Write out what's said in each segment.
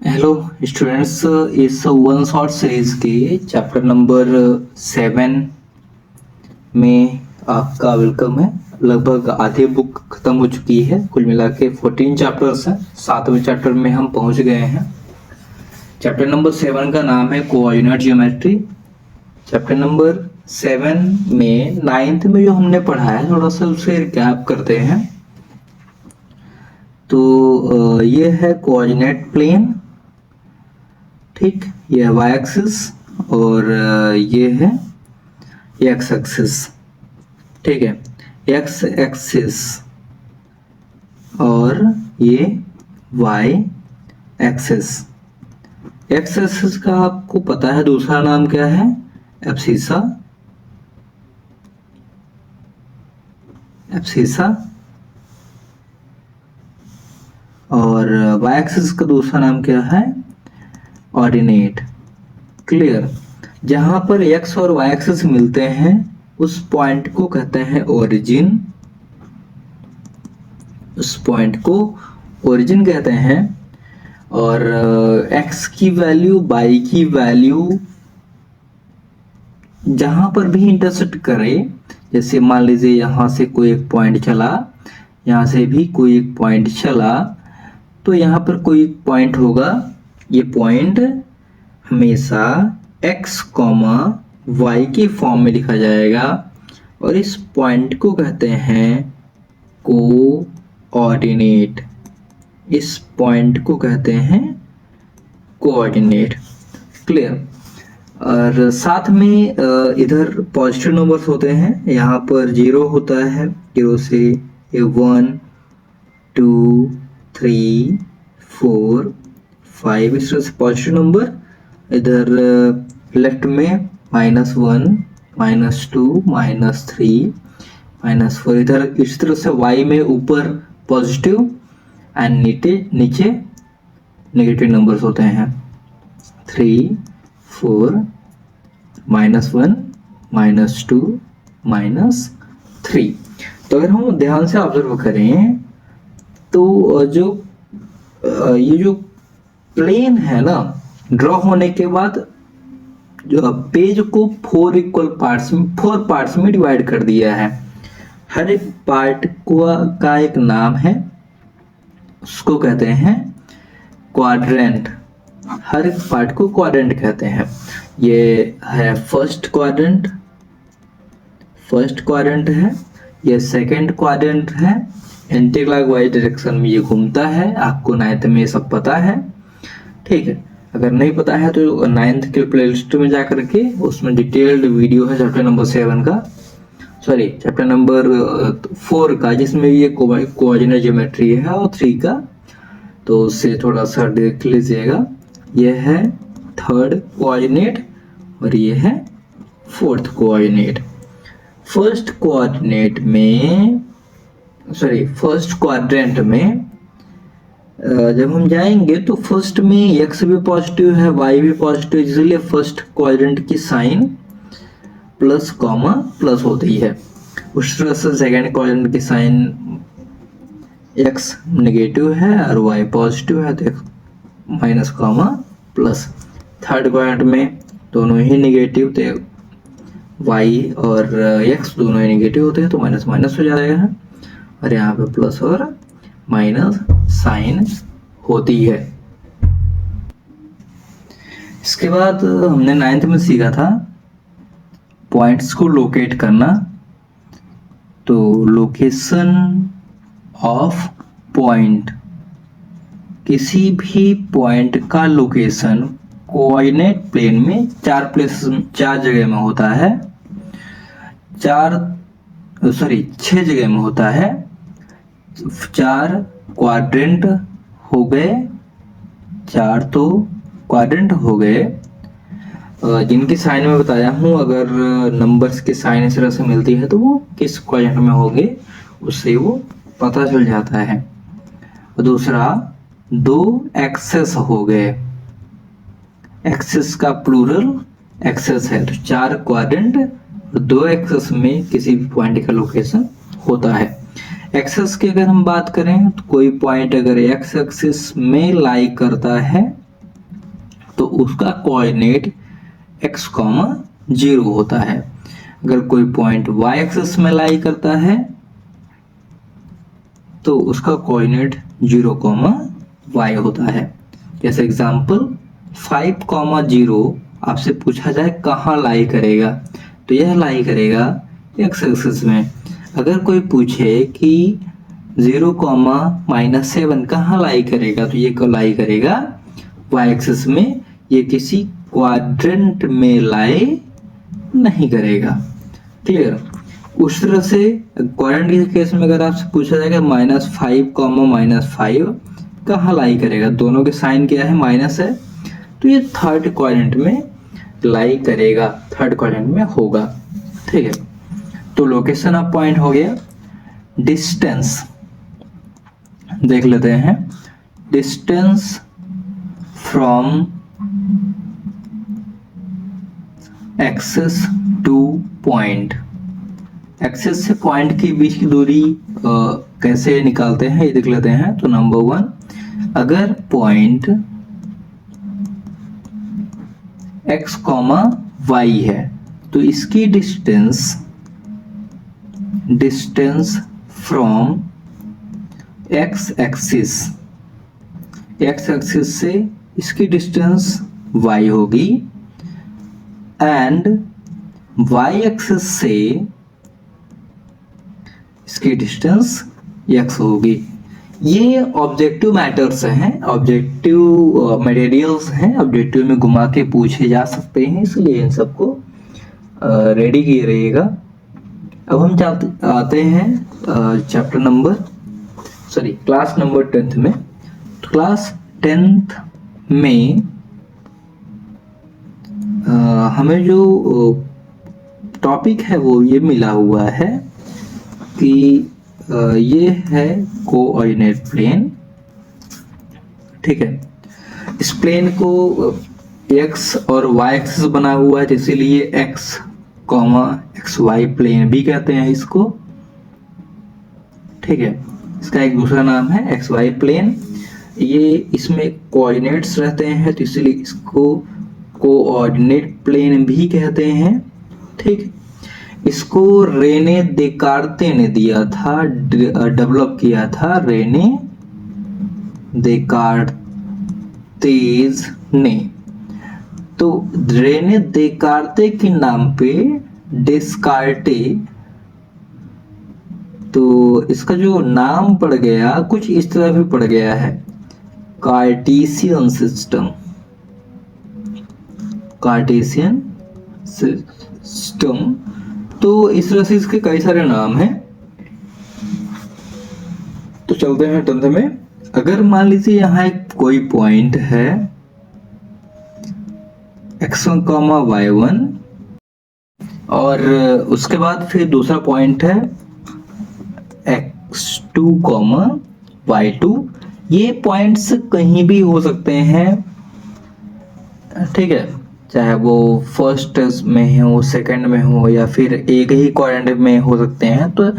Hello students, इस one shot series के chapter number 7 में आपका वेलकम है। लगभग आधी बुक खत्म हो चुकी है। कुल मिला के 14 चैप्टर्स हैं। 7वें चैप्टर में हम पहुंच गए हैं। चैप्टर नंबर 7 का नाम है कोऑर्डिनेट ज्योमेट्री। चैप्टर नंबर 7 में 9th में जो हमने पढ़ा है थोड़ा सा उसे रिकैप करते हैं। तो ये है कोऑर्डिनेट प्लेन, ठीक, ये है वाई एक्सिस और ये है एक्स एक्सिस, ठीक है, एक्स एक्सिस और ये वाई एक्सिस। एक्स एक्सिस का आपको पता है दूसरा नाम क्या है? एब्सिसा। एब्सिसा। और वाई एक्सिस का दूसरा नाम क्या है? ऑर्डिनेट। क्लियर। जहां पर एक्स और वाई एक्सिस मिलते हैं उस पॉइंट को कहते हैं ओरिजिन। उस पॉइंट को ओरिजिन कहते हैं। और एक्स की वैल्यू वाई की वैल्यू जहां पर भी इंटरसेक्ट करे, जैसे मान लीजिए यहां से कोई एक पॉइंट चला, यहां से भी कोई एक पॉइंट चला, तो यहां पर कोई एक पॉइंट होगा। ये पॉइंट हमेशा x, y के फॉर्म में लिखा जाएगा और इस पॉइंट को कहते हैं कोऑर्डिनेट। इस पॉइंट को कहते हैं कोऑर्डिनेट। क्लियर। और साथ में इधर पॉजिटिव नंबर्स होते हैं। यहाँ पर 0 होता है, 0 से 1 2 3 4 5 इस तरह से पॉजिटिव नंबर। इधर लेफ्ट में -1 -2 -3 -4। इधर इस तरह से y में ऊपर पॉजिटिव एंड नीचे नेगेटिव नंबर्स होते हैं। 3 4 -1 -2 -3। तो अगर हम ध्यान से ऑब्जर्व करें तो ये जो प्लेन है ना, ड्रॉ होने के बाद जो पेज को 4 पार्ट्स में डिवाइड कर दिया है। हर एक पार्ट का एक नाम है, उसको कहते हैं क्वाड्रेंट। हर एक पार्ट को क्वाड्रेंट कहते हैं। ये है फर्स्ट क्वाड्रेंट है, ये सेकंड क्वाड्रेंट है। एंटी क्लॉकवाइज डायरेक्शन में ये घूमता है। आपको 9th में ये सब पता है, ठीक है। अगर नहीं पता है तो 9th के प्लेलिस्ट में जाकर के उसमें डिटेल्ड वीडियो है चैप्टर नंबर 7 का, सॉरी चैप्टर नंबर 4 का, जिसमें ये कोऑर्डिनेट ज्योमेट्री है, और 3 का, तो उससे थोड़ा सा देख लीजिएगा। ये है थर्ड कोऑर्डिनेट और ये है फोर्थ कोऑर्डिनेट। फर्स्ट क्वाड्रेंट में जब हम जाएंगे तो फर्स्ट में x भी पॉजिटिव है, y भी पॉजिटिव, इसलिए फर्स्ट क्वाड्रेंट की साइन प्लस कॉमा प्लस होती है। उस तरह से सेकेंड क्वाड्रेंट की साइन x नेगेटिव है और y पॉजिटिव है, तो minus comma plus. Third quadrant में दोनों ही नेगेटिव, तो y और x दोनों ही नेगेटिव होते हैं, तो माइनस माइनस हो जाएगा और यहाँ पे प्लस और माइनस साइन होती है। इसके बाद हमने 9th में सीखा था पॉइंट्स को लोकेट करना। तो लोकेशन ऑफ पॉइंट, किसी भी पॉइंट का लोकेशन कोऑर्डिनेट प्लेन में 4 जगह में होता है। 6 जगह में होता है। 4 क्वाड्रेंट हो गए, 4 तो क्वाड्रेंट हो गए, जिनकी साइन में बताया हूं। अगर नंबर्स की साइन इस तरह से मिलती है तो वो किस क्वाड्रेंट में होंगे उससे वो पता चल जाता है। और दूसरा 2 एक्सेस हो गए। एक्सेस का प्लूरल एक्सेस है, तो 4 क्वाड्रेंट और 2 एक्सेस में किसी भी पॉइंट का लोकेशन होता है। एक्सेस की अगर हम बात करें तो कोई पॉइंट अगर एक्स एक्सिस में लाई करता है तो उसका कोऑर्डिनेट x, 0 होता है। अगर कोई पॉइंट y एक्सिस में लाई करता है तो उसका कोऑर्डिनेट 0, y होता है। जैसे एग्जांपल 5, 0 आपसे पूछा जाए कहाँ लाई करेगा, तो यह लाई करेगा x एक्सिस में। अगर कोई पूछे कि 0, -7 कहाँ लाई करेगा, तो ये लाई करेगा y एक्सिस में। ये किसी क्वाड्रेंट में लाई नहीं करेगा। क्लियर। उस तरह से क्वाड्रेंट के केस में अगर आपसे पूछा जाएगा -5, -5 कहाँ लाई करेगा, दोनों के साइन क्या है, माइनस है, तो ये थर्ड क्वाड्रेंट में लाई करेगा, थर्ड क्वाड्रेंट में होगा। ठीक है, तो लोकेशन ऑफ पॉइंट हो गया। डिस्टेंस देख लेते हैं। Distance from axis two point, axis से पॉइंट के बीच की दूरी कैसे निकालते हैं ये देख लेते हैं। तो नंबर 1, अगर पॉइंट x, y है तो इसकी डिस्टेंस फ्रॉम x एक्सिस से इसकी डिस्टेंस y होगी, एंड y एक्सिस से इसकी डिस्टेंस x होगी। ये ऑब्जेक्टिव मैटर्स हैं, ऑब्जेक्टिव मटेरियल्स हैं, ऑब्जेक्टिव में घुमा के पूछे जा सकते हैं, इसलिए इन सबको रेडी किए रहिएगा। अब हम आते हैं chapter number class number 10th में। तो क्लास 10th में हमें जो टॉपिक है वो ये मिला हुआ है कि ये है कोऑर्डिनेट प्लेन। ठीक है, इस प्लेन को x और y एक्सिस बना हुआ है, तो इसीलिए x, xy प्लेन भी कहते हैं इसको। ठीक है, इसका एक दूसरा नाम है xy प्लेन। ये इसमें कोऑर्डिनेट्स रहते हैं, तो इसीलिए इसको कोऑर्डिनेट प्लेन भी कहते हैं। ठीक, इसको रेने देकार्ते ने दिया था, डेवलप किया था रेने देकार्तेज ने। तो रेने देकार्ते के नाम पे डेस्कार्टे, तो इसका जो नाम पड़ गया कुछ इस तरह भी पड़ गया है, कार्टेशियन सिस्टम। कार्टेशियन सिस्टम, तो इस तरह से इसके कई सारे नाम हैं। तो चलते हैं 10th में। अगर मान लीजिए यहाँ एक कोई पॉइंट है x1, y1, और उसके बाद फिर दूसरा पॉइंट है x2, y2। ये पॉइंट्स कहीं भी हो सकते हैं। ठीक है, चाहे वो फर्स्ट में हो, सेकंड में हो, या फिर एक ही क्वाड्रेंट में हो सकते हैं। तो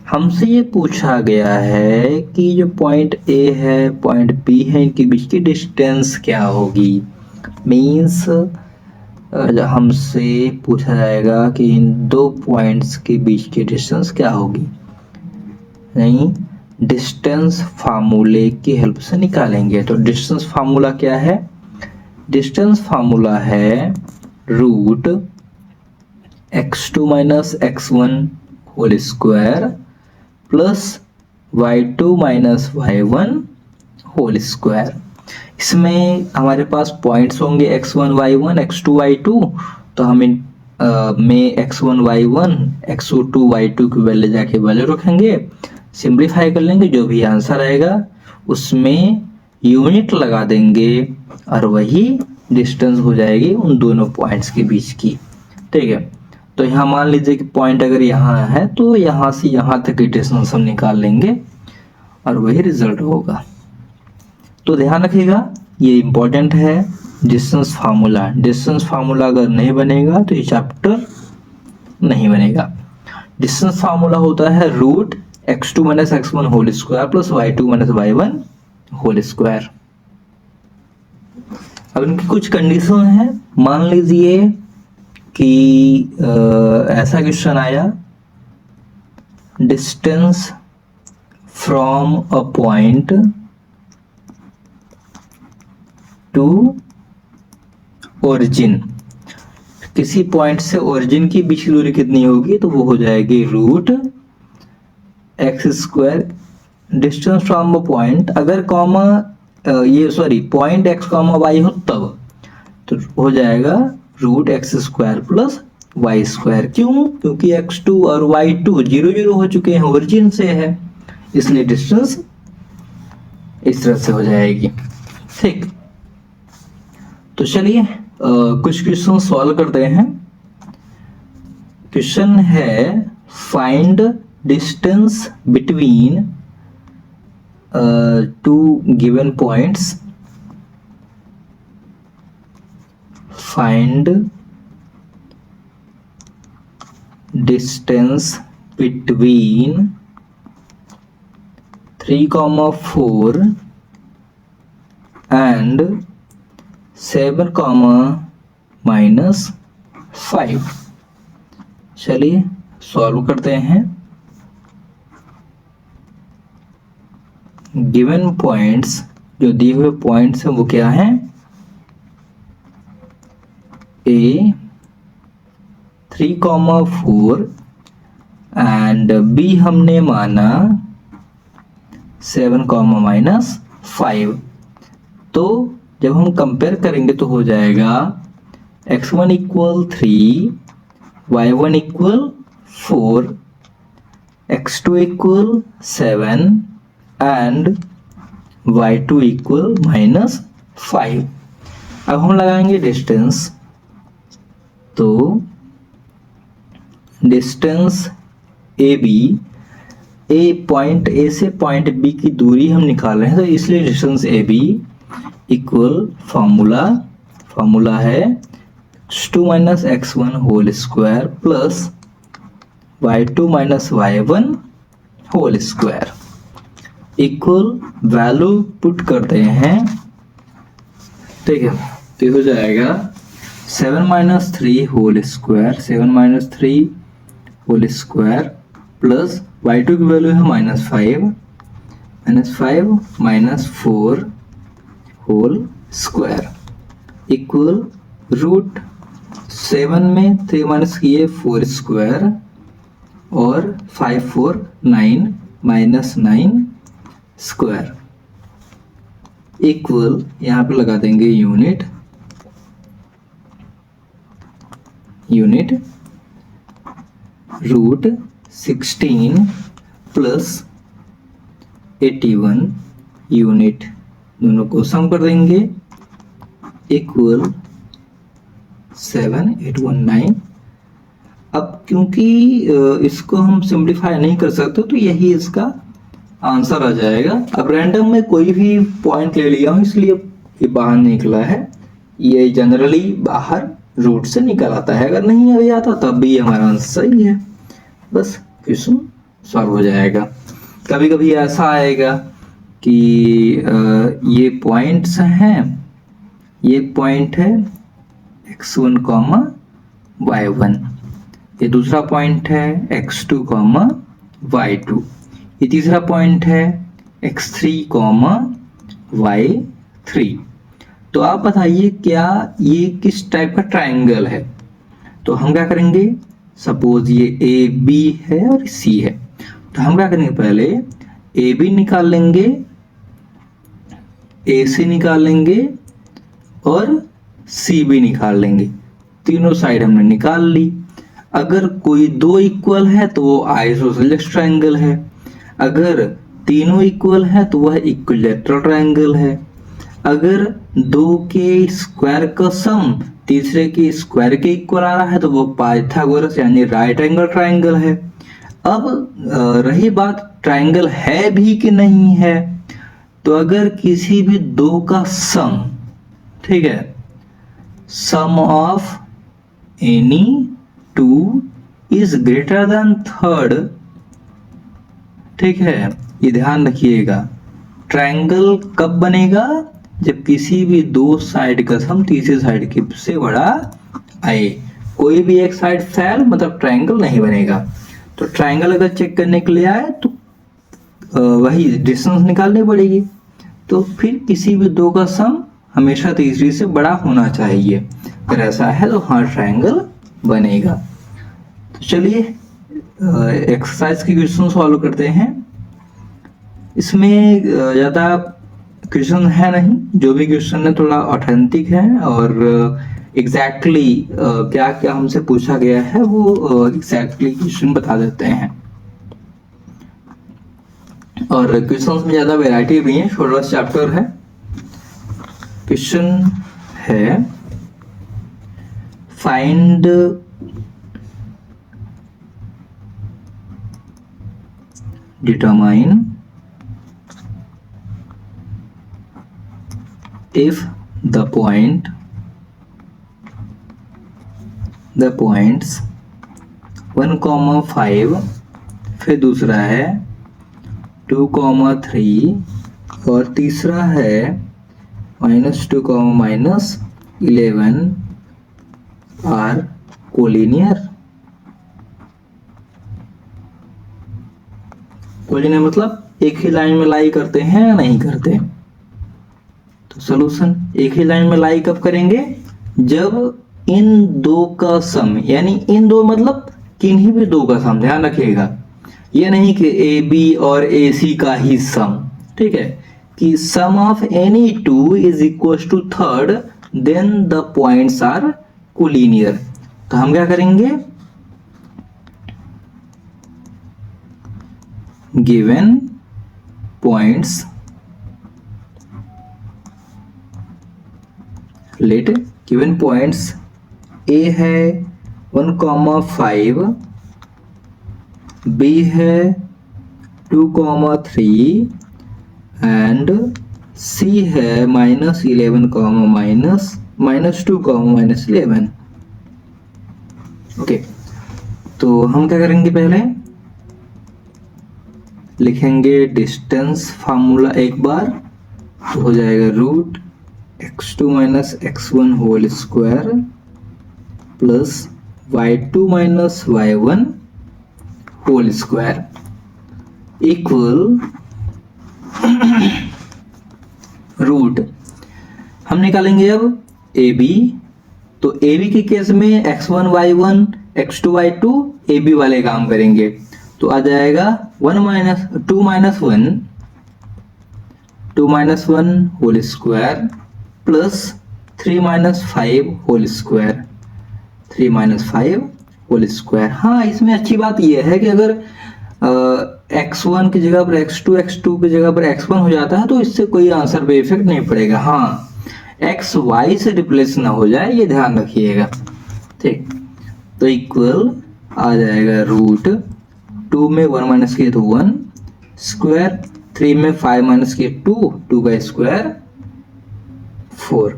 हमसे ये पूछा गया है कि जो पॉइंट A है, पॉइंट B है, इनके बीच की डिस्टेंस क्या होगी। मीन्स हमसे पूछा जाएगा कि इन दो पॉइंट्स के बीच की डिस्टेंस क्या होगी। नहीं, डिस्टेंस फार्मूले की हेल्प से निकालेंगे। तो डिस्टेंस फार्मूला क्या है? डिस्टेंस फार्मूला है root x2 minus x1 whole square plus y2 minus y1 whole square. इसमें हमारे पास पॉइंट्स होंगे x1 y1 x2 y2, तो हम इन में x1 y1 x2 y2 की वैल्यू जाके वैल्यू रखेंगे, सिंप्लीफाई कर लेंगे, जो भी आंसर आएगा उसमें यूनिट लगा देंगे और वही डिस्टेंस हो जाएगी उन दोनों पॉइंट्स के बीच की। ठीक है, तो यहाँ मान लीजिए कि पॉइंट अगर यहाँ है तो यहाँ से यहाँ तक की डिस्टेंस हम निकाल लेंगे और वही रिजल्ट होगा। तो ध्यान रखिएगा, ये इंपॉर्टेंट है डिस्टेंस फार्मूला। डिस्टेंस फार्मूला अगर नहीं बनेगा तो ये चैप्टर नहीं बनेगा। डिस्टेंस फार्मूला होता है root x2 minus x1 whole square plus y2 minus y1 whole square. अब इनकी कुछ कंडीशन है। मान लीजिए कि ऐसा क्वेश्चन आया, distance from a point two origin, किसी पॉइंट से ओरिजिन की बीच की दूरी कितनी होगी, तो वो हो जाएगी root x square. Distance from a point, अगर कॉमा ये sorry point x comma y हो तब तो हो जाएगा root x square plus y square. क्यों? क्योंकि x2 और y2 जीरो जीरो हो चुके हैं, ओरिजिन से है, इसलिए डिस्टेंस इस तरह से हो जाएगी। ठीक, तो चलिए कुछ क्वेश्चन सॉल्व करते हैं। क्वेश्चन है find distance between two given points, find distance between 3,4 and 7, -5। चलिए सॉल्व करते हैं। गिवन पॉइंट्स, जो दिए हुए पॉइंट्स हैं वो क्या हैं, A 3,4 एंड B हमने माना 7, -5। तो जब हम कंपेयर करेंगे तो हो जाएगा x1 equal 3, y1 equal 4, x2 equal 7 and y2 equal -5। अब हम लगाएंगे डिस्टेंस, तो distance A B, A point A से पॉइंट बी की दूरी हम निकाल रहे हैं, तो इसलिए distance A B equal formula है x2 - x1 whole square plus y2 - y1 whole square equal value put करते हैं। ठीक है, तो हो जाएगा 7 - 3 whole square, 7 - 3 whole square plus y2 की वैल्यू है -5 -4 होल स्क्वायर इक्वल रूट 7 में 3 माइनस किए 4 स्क्वायर और 5 4 9 -9 स्क्वायर इक्वल, यहाँ पे लगा देंगे यूनिट रूट 16 प्लस 81 यूनिट, दोनों को सम कर देंगे इक्वल 7819। अब क्योंकि इसको हम सिंप्लीफाई नहीं कर सकते तो यही इसका आंसर आ जाएगा। अब रैंडम में कोई भी पॉइंट ले लिया हूं इसलिए ये बाहर निकला है, ये जनरली बाहर रूट से निकल आता है, अगर नहीं अभी आता तब भी हमारा आंसर सही है, बस क्वेश्चन सॉल्व हो जाएगा। कभी कभी ऐसा आएगा कि ये पॉइंट्स हैं, ये पॉइंट है x1, y1, ये दूसरा पॉइंट है x2, y2, ये तीसरा पॉइंट है x3, y3। तो आप बताइए क्या ये किस टाइप का ट्रायंगल है। तो हम क्या करेंगे, सपोज ये ए बी है और सी है, तो हम क्या करेंगे, पहले ए बी निकाल लेंगे, ए सी निकाल लेंगे और सी बी निकाल लेंगे। तीनों साइड हमने निकाल ली। अगर कोई दो इक्वल है तो वो आइसोसेलेस ट्रायंगल है, अगर तीनों इक्वल है तो वह इक्विलैटरल ट्रायंगल है, अगर दो के स्क्वायर का सम तीसरे के स्क्वायर के इक्वल आ रहा है तो वो पाइथागोरस यानी राइट एंगल ट्रायंगल है। अब रही बात ट्रायंगल है भी कि नहीं है, तो अगर किसी भी दो का सम, ठीक है, sum of any two is greater than third, ठीक है, ये ध्यान रखिएगा। ट्रायंगल कब बनेगा, जब किसी भी दो साइड का सम तीसरी साइड की से बड़ा आए। कोई भी एक साइड फेल मतलब ट्रायंगल नहीं बनेगा। तो ट्रायंगल अगर चेक करने के लिए आए तो वही डिस्टेंस निकालनी पड़ेगी। तो फिर किसी भी दो का सम हमेशा तीसरी से बड़ा होना चाहिए। अगर ऐसा है तो हाँ ट्रायंगल बनेगा। तो चलिए एक्सरसाइज की क्वेश्चन सॉल्व करते हैं। इसमें ज़्यादा क्वेश्चन है नहीं, जो भी क्वेश्चन है थोड़ा ऑथेंटिक है और एग्जैक्टली क्या क्या हमसे पूछा गया है वो एग्जैक्टली क्वेश्चन बता देते हैं। और क्वेश्चंस में ज़्यादा वैरायटी भी है, छोटा चैप्टर है। क्वेश्चन है find determine if the points 1,5 फिर दूसरा है 2,3 और तीसरा है -2, -11 आर कोलिनियर। कोलिनियर मतलब एक ही लाइन में लाई करते हैं या नहीं करते। तो सॉल्यूशन एक ही लाइन में लाई कब करेंगे, जब इन दो का सम, यानी इन दो मतलब किन्हीं भी दो का सम, ध्यान रखिएगा ये नहीं कि ए बी और ए सी का ही सम, ठीक है, कि sum of any two is equal to third then the points are collinear. तो हम क्या करेंगे, given points let given points A है 1,5, बी है 2,3 एंड सी है -11, -2, -11। ओके, तो हम क्या करेंगे, पहले लिखेंगे डिस्टेंस फार्मूला एक बार, तो हो जाएगा √x2 - x1 whole square plus y2 - y1 whole square equal root हम निकालेंगे अब ए बी। तो ए बी के केस में x1 y1 x2 y2 A B वाले काम करेंगे। तो आ जाएगा 2 - 1 whole square plus 3 - 5 whole square, 3 - 5 whole square. हाँ, इसमें अच्छी बात यह है कि अगर x1 की जगह पर x2, x2 की जगह पर x1 हो जाता है तो इससे कोई आंसर पे इफेक्ट नहीं पड़ेगा। हाँ, x y से रिप्लेस ना हो जाए, ये ध्यान रखिएगा, ठीक। तो इक्वल आ जाएगा √2 में 1 माइनस किए तो 1 स्क्वायर, 3 में 5 माइनस किए 2 का स्क्वायर 4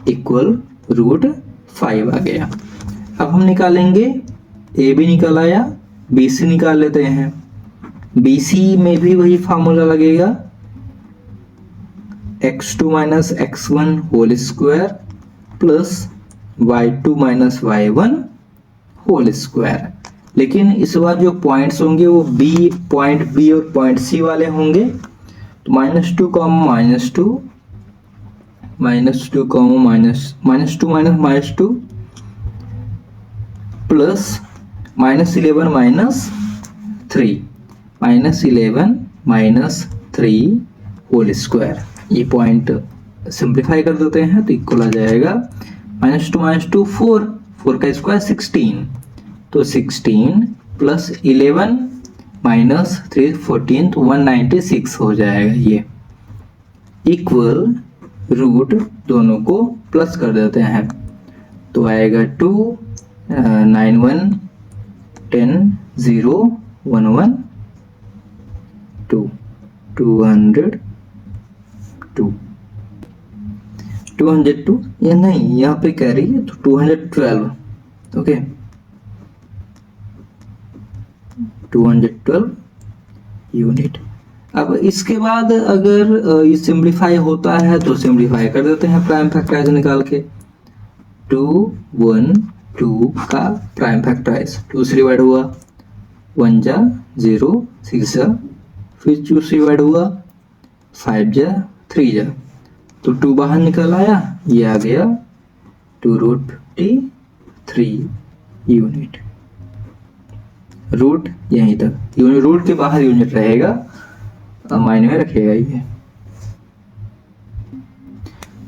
इक्वल √5 आ गया। अब हम निकालेंगे, ए बी निकाल आया, बी सी निकाल लेते हैं। बी सी में भी वही फार्मूला लगेगा, x2 - x1 whole square plus y2 - y1 whole square. लेकिन इस बार जो पॉइंट्स होंगे वो पॉइंट बी और पॉइंट सी वाले होंगे। तो -2, -2 -2 प्लस -11 -3 होल स्क्वायर। ये पॉइंट सिंप्लीफाई कर देते हैं तो इक्वल आ जाएगा -2 4 का स्क्वायर 16। तो 16 प्लस 11 -3 14 तो 196 हो जाएगा ये, इक्वल रूट दोनों को प्लस कर देते हैं तो आएगा 2 9 1 10 0 1 1 2 202 ये नहीं, यहाँ पे कह रही है तो 212। Okay, 212 unit. अब इसके बाद अगर ये सिंप्लीफाई होता है तो सिंप्लीफाई कर देते हैं प्राइम फैक्टराइज निकाल के। 2 1 2 का प्राइम फैक्टराइज 2 से डिवाइड हुआ, 1 जा 0 6 जा, फिर 2 से डिवाइड हुआ, 5 जा 3 जा, तो 2 बाहर निकल आया, ये आ गया 2√53 यूनिट। रूट यहीं तक, यूनिट रूट के बाहर यूनिट रहेगा, मायने में रखेगा ये।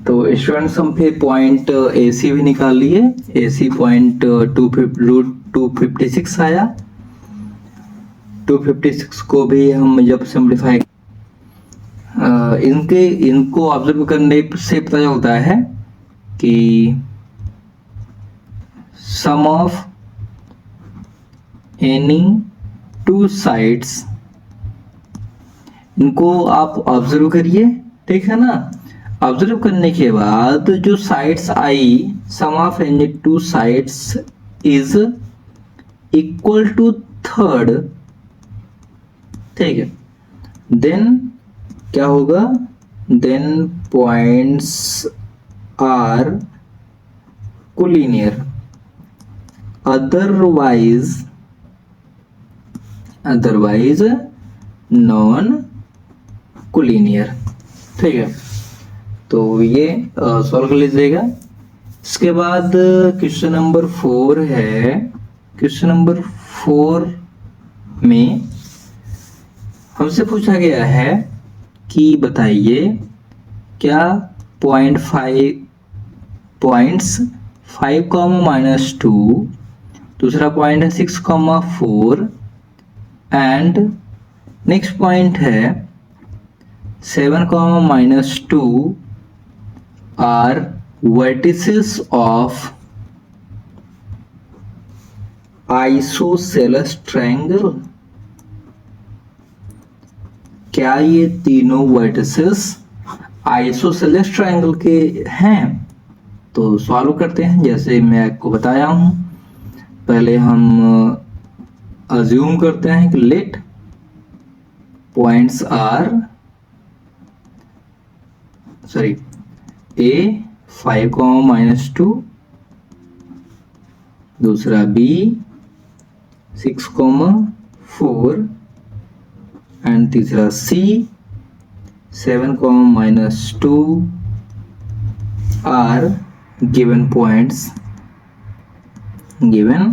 तो स्टूडेंट्स हम फिर पॉइंट ए सी भी निकाल लिए। ए सी पॉइंट √256 आया। 256 को भी हम जब सिंप्लीफाई इनको ऑब्जर्व करने से पता चलता है कि sum of any two sides, इनको आप ऑब्जर्व करिए, ठीक है ना। ऑब्जर्व करने के बाद जो साइड्स आई, sum of any two sides is equal to third, ठीक है। देन क्या होगा, then points are collinear, otherwise non collinear, ठीक है। तो ये सॉल्व कर लीजिएगा। इसके बाद क्वेश्चन नंबर 4 है। क्वेश्चन नंबर 4 में हमसे पूछा गया है कि बताइए क्या पॉइंट्स 5,-2, दूसरा पॉइंट है 6,4 एंड नेक्स्ट पॉइंट है 7,-2 are vertices of isosceles triangle। क्या ये तीनों वर्टिसेस आइसोसेलेस ट्रायंगल के हैं? तो सॉल्व करते हैं। जैसे मैं आपको बताया हूं, पहले हम अज्यूम करते हैं कि लेट पॉइंट्स आर A 5,-2, दूसरा B 6,4 एंड तीसरा C 7,-2 are given points, then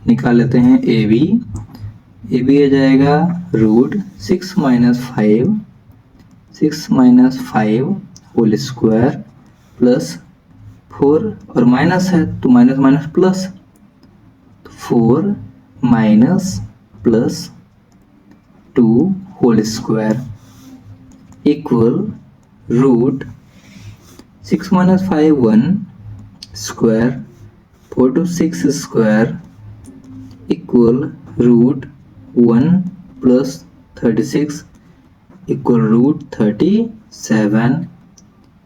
निकाल लेते हैं ए बी आ जाएगा √6 - 5 होल स्क्वायर प्लस 4 और माइनस है तो minus minus plus 4 minus plus 2 whole square equal √6 - 5 1 square 4 to 6 square equal √1 plus 36 equal √37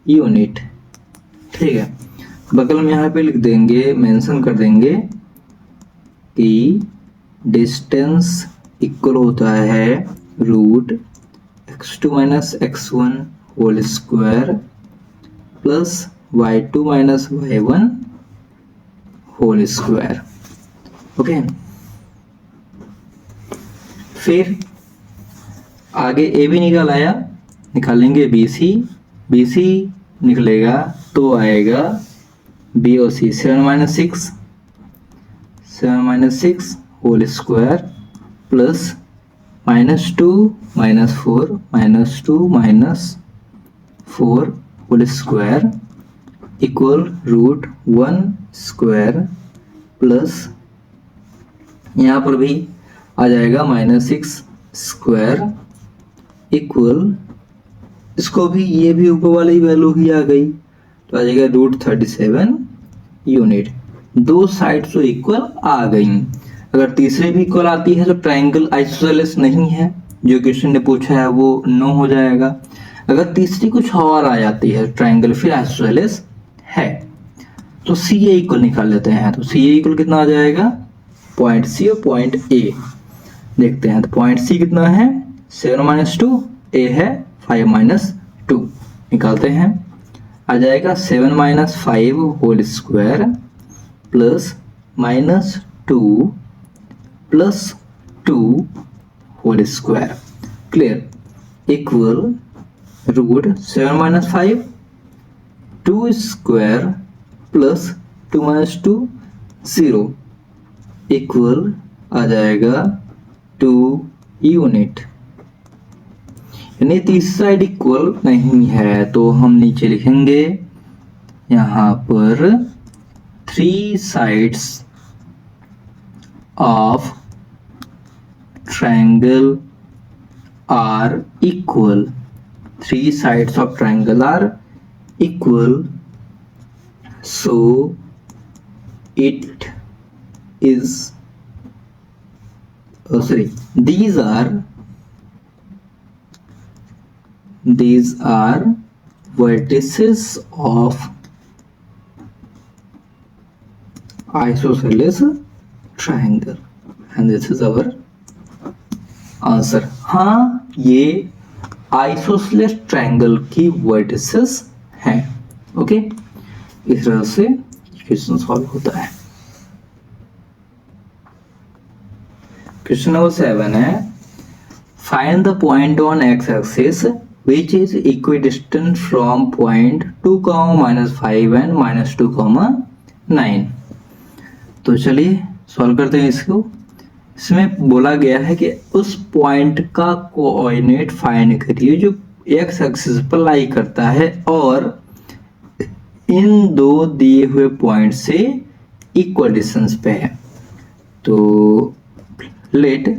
unit, ठीक है। बगल में यहाँ पे लिख देंगे, मेंशन कर देंगे कि डिस्टेंस इक्वल होता है √x2 - x1 whole square plus y2 - y1 whole square, okay. फिर आगे ए बी निकल आया, निकालेंगे बी सी निकलेगा तो आएगा B O C 7 - 6 whole square plus -2 - 4 -2 - 4 whole square equal √1 square plus यहाँ पर भी आ जाएगा -6 स्क्वायर इक्वल, इसको भी ये भी ऊपर वाली वैल्यू ही आ गई तो आ जाएगा √37 यूनिट। दो साइड तो इक्वल आ गई। अगर तीसरे भी इक्वल आती है तो ट्रायंगल आइसोसेलेस नहीं है, जो क्वेश्चन ने पूछा है वो नो हो जाएगा। अगर तीसरी कुछ और आ जाती है ट्रायंगल फिर आइसोसेलेस है। तो सी ए इक्वल निकाल लेते हैं। तो सी ए इक्वल कितना आ जाएगा, पॉइंट सी और पॉइंट ए देखते हैं। तो पॉइंट सी कितना है 7 माइनस 2, ए है 5 माइनस 2, निकालते हैं। आ जाएगा 7 minus 5 whole square plus minus 2 plus 2 whole square, clear, equal root 7 minus 5 2 square plus 2 minus 2 0 equal आ जाएगा 2 यूनिट। यानी तीसरी साइड इक्वल नहीं है तो हम नीचे लिखेंगे यहाँ पर 3 sides of triangle are equal, 3 sides of triangle are equal, so it is these are vertices of isosceles triangle and this is our answer। हाँ, ये आइसोसेलेस ट्रायंगल की वर्टिसेस हैं। ओके, इस तरह से क्वेश्चन सॉल्व होता है। क्वेश्चन नंबर 7 है, find the point on x axis which is equidistant from point 2, -5 and -2, 9। तो चलिए सॉल्व करते हैं इसको। इसमें बोला गया है कि उस पॉइंट का कोऑर्डिनेट फाइंड करिए जो एक्स एक्सिस पर लाई करता है और इन दो दिए हुए पॉइंट से इक्वल डिस्टेंस पे है। तो let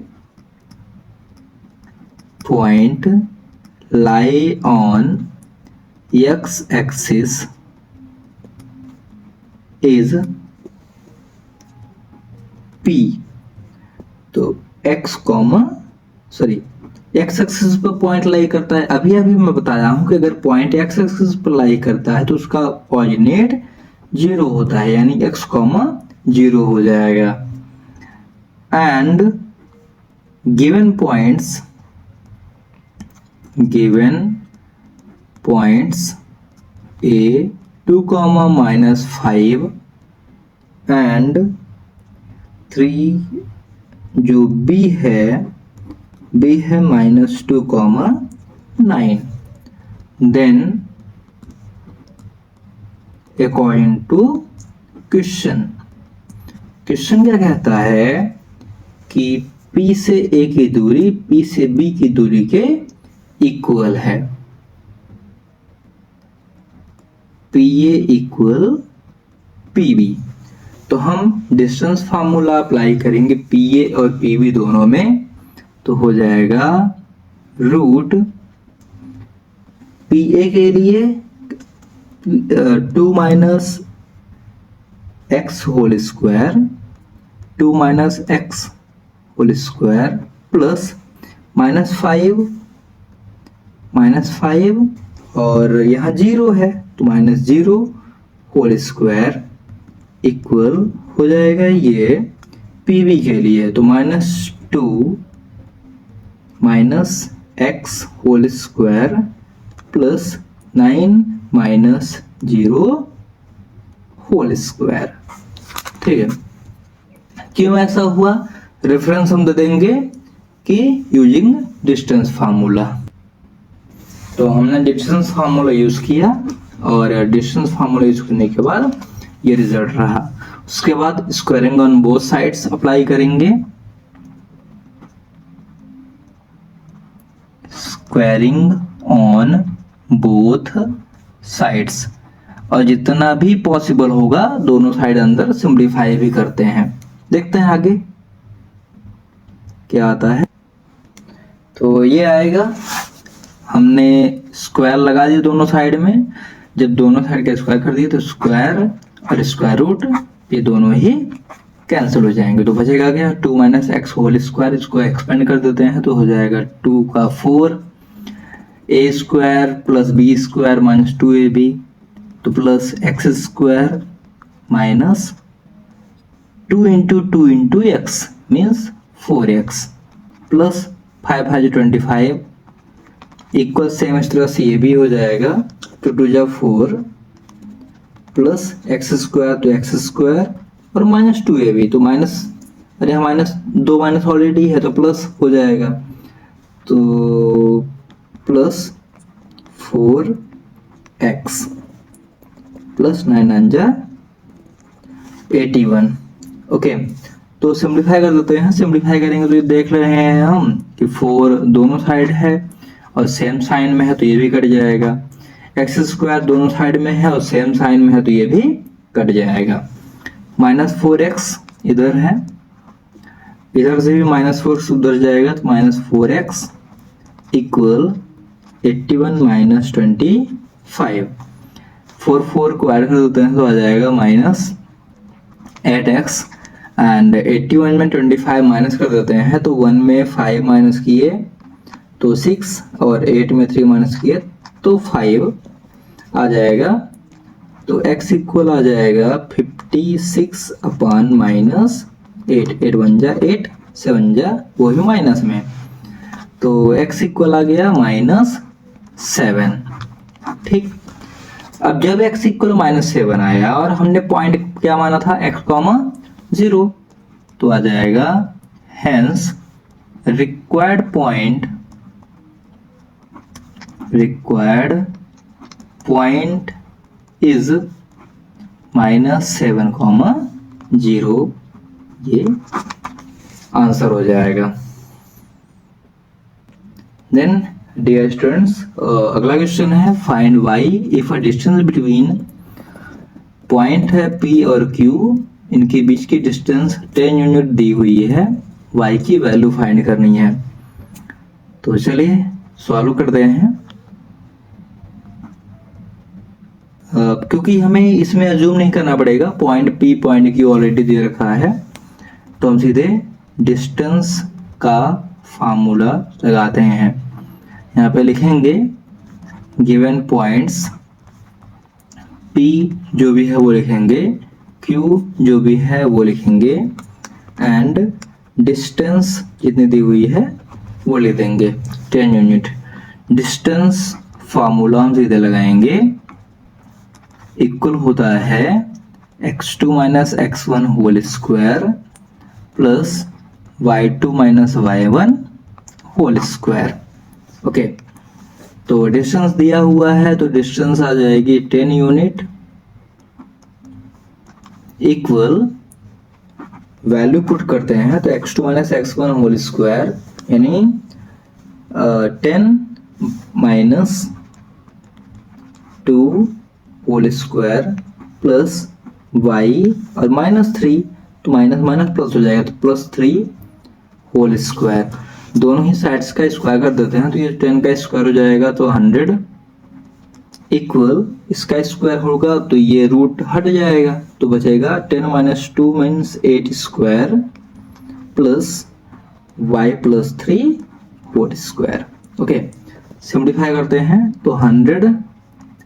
point lie on x axis is P। तो x एक्स एक्सिस पर पॉइंट लाई करता है। अभी मैं बताया हूं कि अगर पॉइंट एक्स एक्सिस पर लाई करता है तो उसका कोऑर्डिनेट 0 होता है, यानी x, 0 हो जाएगा। And given points a 2, -5 and 3 जो b है -2, 9। देन अकॉर्डिंग टू क्वेश्चन क्या कहता है कि p से a की दूरी p से b की दूरी के इक्वल है। PA equal PB। तो हम डिस्टेंस फार्मूला अप्लाई करेंगे PA और PB दोनों में, तो हो जाएगा रूट PA के लिए 2 - x whole square, 2 - x whole square plus -5 और यहाँ 0 है तो -0 होल स्क्वायर इक्वल हो जाएगा ये PB के लिए। तो -2 - x whole square plus 9 - 0 whole square. ठीक है, क्यों ऐसा हुआ? रेफरेंस हम दे देंगे कि यूजिंग डिस्टेंस फार्मूला। तो हमने डिस्टेंस फार्मूला यूज किया और डिस्टेंस फार्मूला यूज करने के बाद ये रिजल्ट रहा। उसके बाद squaring on both sides apply करेंगे। स्क्वायरिंग ऑन बोथ साइड्स, और जितना भी पॉसिबल होगा दोनों साइड अंदर सिंप्लीफाई भी करते हैं। देखते हैं आगे क्या आता है। तो ये आएगा, हमने स्क्वायर लगा दिया दोनों साइड में। जब दोनों साइड का स्क्वायर कर दिए तो स्क्वायर और स्क्वायर रूट ये दोनों ही कैंसिल हो जाएंगे। तो बचेगा क्या 2 - x होल स्क्वायर, इसको एक्सपेंड कर देते हैं तो हो जाएगा 2 का 4 a square plus b square -2ab, तो plus x square minus 2 into 2 into x means 4x plus 5 5 25 equal same इस तरह से ये भी हो जाएगा। 2 2 जा 4 प्लस एक्स स्क्वायर तो एक्स स्क्वायर और माइनस 2 ये भी तो माइनस, अरे यहाँ माइनस 2 माइनस ऑलरेडी है तो प्लस हो जाएगा, तो प्लस 4x प्लस 9 9 जा 81। ओके, तो सिंप्लीफाई कर देते हैं। सिंप्लीफाई करेंगे तो ये देख रहे हैं हम कि 4 दोनों साइड है और सेम साइन में है तो ये भी कट जाएगा। एक्स स्क्वायर दोनों साइड में है और सेम साइन में है तो ये भी कट जाएगा। माइनस 4x इधर है, इधर से भी माइनस 4 उधर जाएगा तो माइनस 4x इक्वल 81 माइनस 25। 4 4 को ऐड कर देते हैं तो आ जाएगा माइनस 8x एंड 81 में 25 माइनस कर देते हैं तो 1 में 5 माइनस किए तो 6 और 8 में 3 माइनस किए तो 5 आ जाएगा। तो x इक्वल आ जाएगा 56 अपॉन माइनस 8, 8 1 जा 8 7 जा वो भी माइनस में, तो x इक्वल आ गया माइनस 7। ठीक, अब जब x इक्वल माइनस 7 आया और हमने पॉइंट क्या माना था x कॉमा 0 तो आ जाएगा hence required point is minus 7 comma 0, ये आंसर हो जाएगा। देन डियर स्टूडेंट्स, अगला क्वेश्चन है find y if a distance between point है p और q, इनके बीच की डिस्टेंस 10 यूनिट दी हुई है, y की वैल्यू फाइंड करनी है। तो चलिए सॉल्व करते हैं। क्योंकि हमें इसमें अज्यूम नहीं करना पड़ेगा, point p point q already दे रखा है, तो हम सीधे डिस्टेंस का फार्मूला लगाते हैं। यहाँ पे लिखेंगे गिवन पॉइंट्स p जो भी है वो लिखेंगे, q जो भी है वो लिखेंगे एंड डिस्टेंस जितनी दी हुई है वो लिख देंगे 10 यूनिट। डिस्टेंस फार्मूला हम सीधे लगाएंगे, इक्वल होता है x2 minus x1 whole square plus y2 minus y1 whole square. Okay, तो डिस्टेंस दिया हुआ है तो डिस्टेंस आ जाएगी 10 यूनिट इक्वल वैल्यू पुट करते हैं तो x2 minus x1 whole square यानी 10 minus 2 whole square plus y और माइनस 3 तो माइनस माइनस प्लस हो जाएगा तो प्लस 3 होल स्क्वायर। दोनों ही साइड्स का स्क्वायर कर देते हैं तो ये 10 का स्क्वायर हो जाएगा तो 100 इक्वल इसका स्क्वायर होगा तो ये रूट हट जाएगा तो बचेगा 10 minus 2 means 8 square plus y plus 3 whole square. Okay, simplify करते हैं तो 100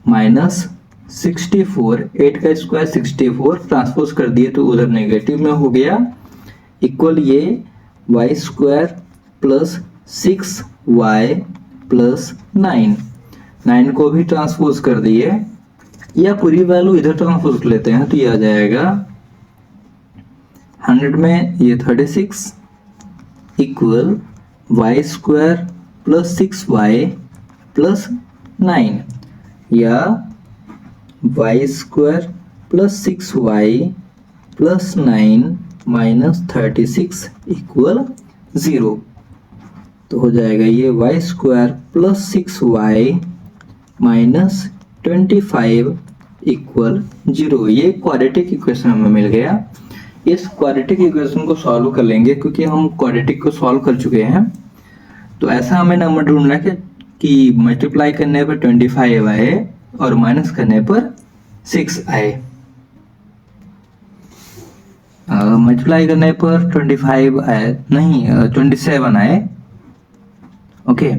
माइनस 64, 8 का स्क्वायर 64 ट्रांसपोज कर दिए तो उधर नेगेटिव में हो गया इक्वल ये y square plus 6y plus 9 को भी ट्रांसपोज कर दिए या पूरी वैल्यू इधर ट्रांसपोज कर लेते हैं तो ये आ जाएगा 100 में ये 36 equal y square plus 6y plus 9 या y square plus 6y plus 9 minus 36 equal 0। तो हो जाएगा ये y square plus 6y minus 25 equal 0। ये क्वाड्रेटिक इक्वेशन हमें मिल गया। इस क्वाड्रेटिक इक्वेशन को सॉल्व कर लेंगे क्योंकि हम क्वाड्रेटिक को सॉल्व कर चुके हैं। तो ऐसा हमें नंबर ढूंढना है कि मल्टीप्लाई करने पर 25 आए और माइनस करने पर 6 आए। मल्टीप्लाई करने पर 25 आए नहीं 27 आए। ओके,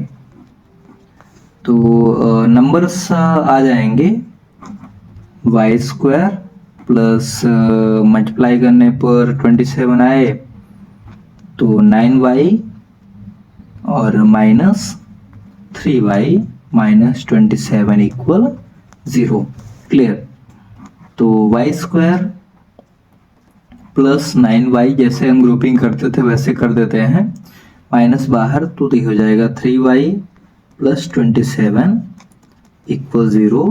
तो नंबर्स आ जाएंगे y स्क्वायर प्लस मल्टीप्लाई करने पर 27 आए तो 9y और minus 3y minus 27 equal 0। Clear. तो y स्क्वायर प्लस 9y जैसे हम ग्रुपिंग करते थे वैसे कर देते हैं, माइनस बाहर तो ये हो जाएगा 3y प्लस 27 इक्वल 0।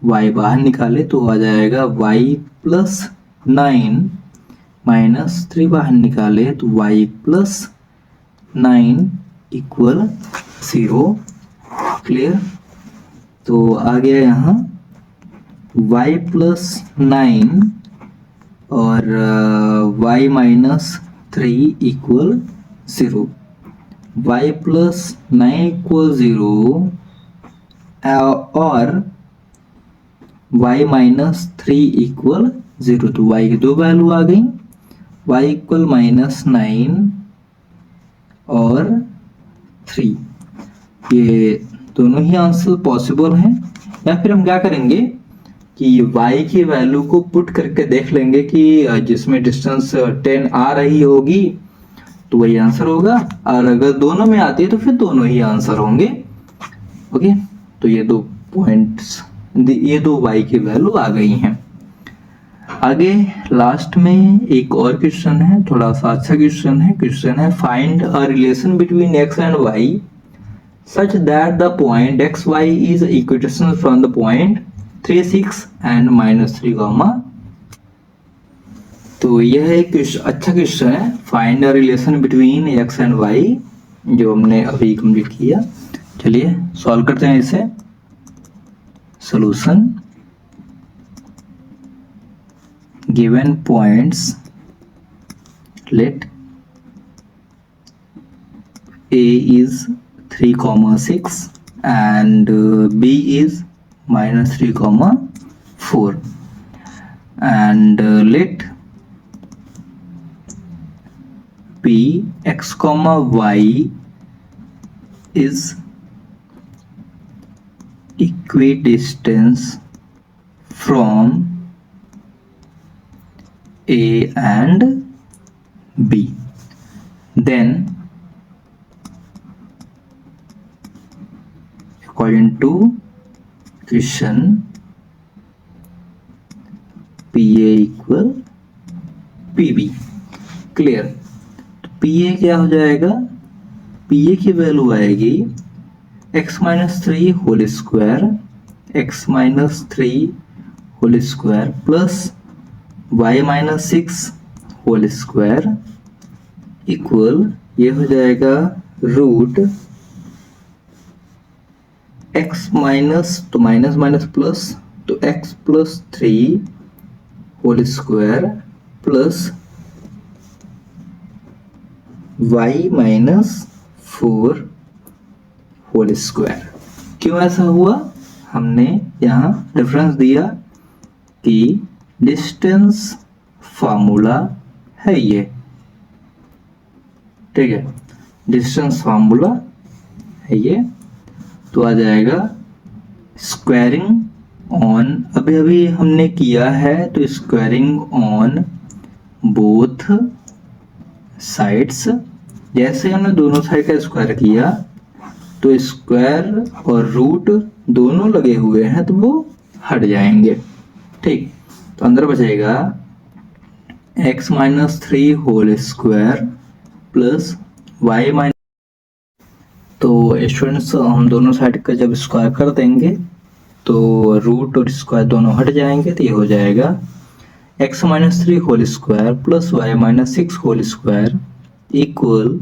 y बाहर निकाले तो आ जाएगा y प्लस 9 माइनस 3 बाहर निकाले तो y प्लस 9 इक्वल 0। क्लियर। तो आ गया यहाँ y प्लस 9 और y minus 3 equal 0। y plus 9 equal 0 और y माइनस 3 इक्वल 0। तो y की दो वैल्यू आ गई, y इक्वल माइनस 9 और 3। ये दोनों ही आंसर पॉसिबल हैं। या फिर हम क्या करेंगे कि y की वैल्यू को पुट करके देख लेंगे कि जिसमें डिस्टेंस 10 आ रही होगी तो वही आंसर होगा, और अगर दोनों में आती है तो फिर दोनों ही आंसर होंगे। ओके, तो ये दो पॉइंट्स, ये दो y की वैल्यू आ गई हैं। आगे लास्ट में एक और क्वेश्चन है, थोड़ा सा अच्छा क्वेश्चन है। क्वेश्चन है find a relation between x and y such that the point xy is equidistant from the point 3 6 and -3, तो यह एक अच्छा क्वेश्चन है। Find a relation between x and y, जो हमने अभी कंप्लीट किया। चलिए सॉल्व करते हैं इसे। Solution, given points let a is 3, 6 and b is -3, 4 and let p x, y is equidistant from a and b, then according to question PA equal PB। Clear. तो PA क्या हो जाएगा, PA की value आएगी x minus 3 whole square, x minus 3 whole square plus y minus 6 whole square equal, ये हो जाएगा root x minus, तो माइनस माइनस प्लस, तो x plus 3 whole square plus y minus 4 whole square. क्यों ऐसा हुआ, हमने यहाँ डिफरेंस दिया कि डिस्टेंस फार्मूला है ये, ठीक है, डिस्टेंस फार्मूला है ये। तो आ जाएगा स्क्वायरिंग ऑन, अभी अभी हमने किया है, तो स्क्वायरिंग ऑन बोथ साइड्स। जैसे हमने दोनों साइड का स्क्वायर किया तो स्क्वायर और रूट दोनों लगे हुए हैं तो वो हट जाएंगे। ठीक, तो अंदर बचेगा x minus 3 whole square plus y minus, तो स्टूडेंट्स हम दोनों साइड का जब स्क्वायर कर देंगे तो रूट और स्क्वायर दोनों हट जाएंगे, तो ये हो जाएगा x minus 3 whole square plus y minus 6 whole square equal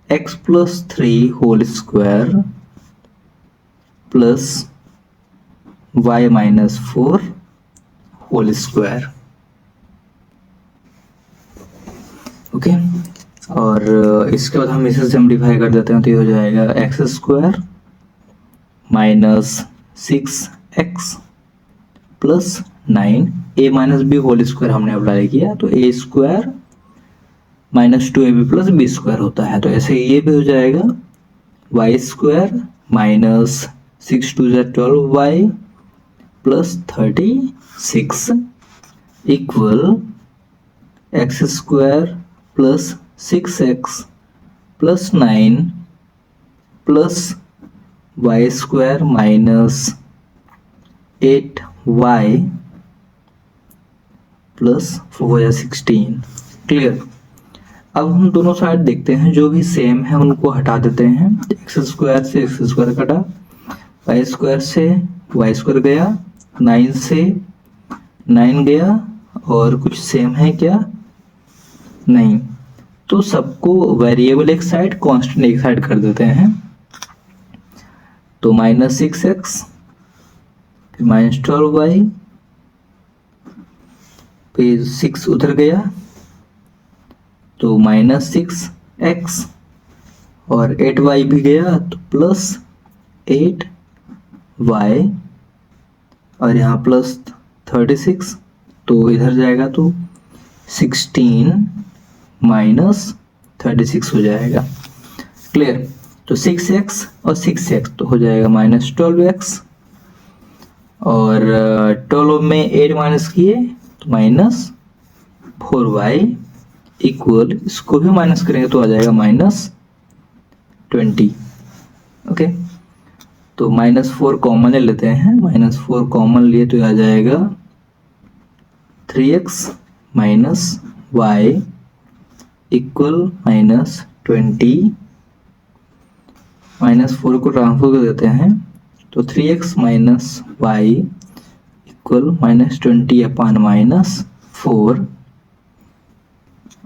x plus 3 whole square plus y minus 4 whole square. Okay, और इसके बाद हम इसे सिंप्लीफाई कर देते हैं, तो ये हो जाएगा x square minus 6x plus 9, a minus B whole square हमने अप्लाई किया तो a square minus 2ab plus B square होता है, तो ऐसे ये भी हो जाएगा y square minus 6 2 12y plus 36 equal x square plus 6x plus 9 plus y square minus 8y plus 4/16। Clear. अब हम दोनों साइड देखते हैं, जो भी सेम है उनको हटा देते हैं। एक्स स्क्वायर से एक्स स्क्वायर कटा, वाई स्क्वायर से वाई स्क्वायर गया, 9 से 9 गया, और कुछ सेम है क्या? नहीं। तो सबको वेरिएबल एक साइड, कांस्टेंट एक साइड कर देते हैं। तो -6x फिर -12y, फिर 6 उधर गया तो -6x, और 8y भी गया तो प्लस 8y, और यहाँ प्लस 36, तो इधर जाएगा तो 16 माइनस 36 हो जाएगा। क्लियर। तो 6x और 6x तो हो जाएगा -12x, और 12 में 8 माइनस किए तो -4y इक्वल, इसको भी माइनस करेंगे तो आ जाएगा -20। ओके, तो -4 कॉमन ले लेते हैं। -4 कॉमन लिए तो आ जाएगा 3x माइनस y इक्वल -20। -4 को ट्रांसफर कर देते हैं तो 3x माइनस y इक्वल -20/-4,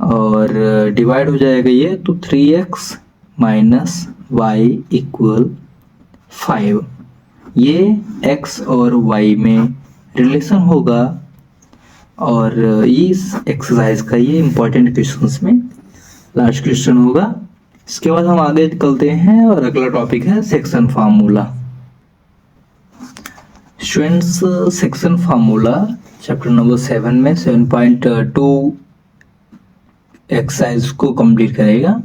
और डिवाइड हो जाएगा ये तो 3x माइनस y इक्वल 5। ये x और y में रिलेशन होगा, और इस एक्सरसाइज का ये इंपॉर्टेंट क्वेश्चंस में लास्ट क्वेश्चन होगा। इसके बाद हम आगे निकलते हैं और अगला टॉपिक है section formula. Students, section formula chapter number 7 में 7.2 एक्सरसाइज को कंप्लीट करेगा।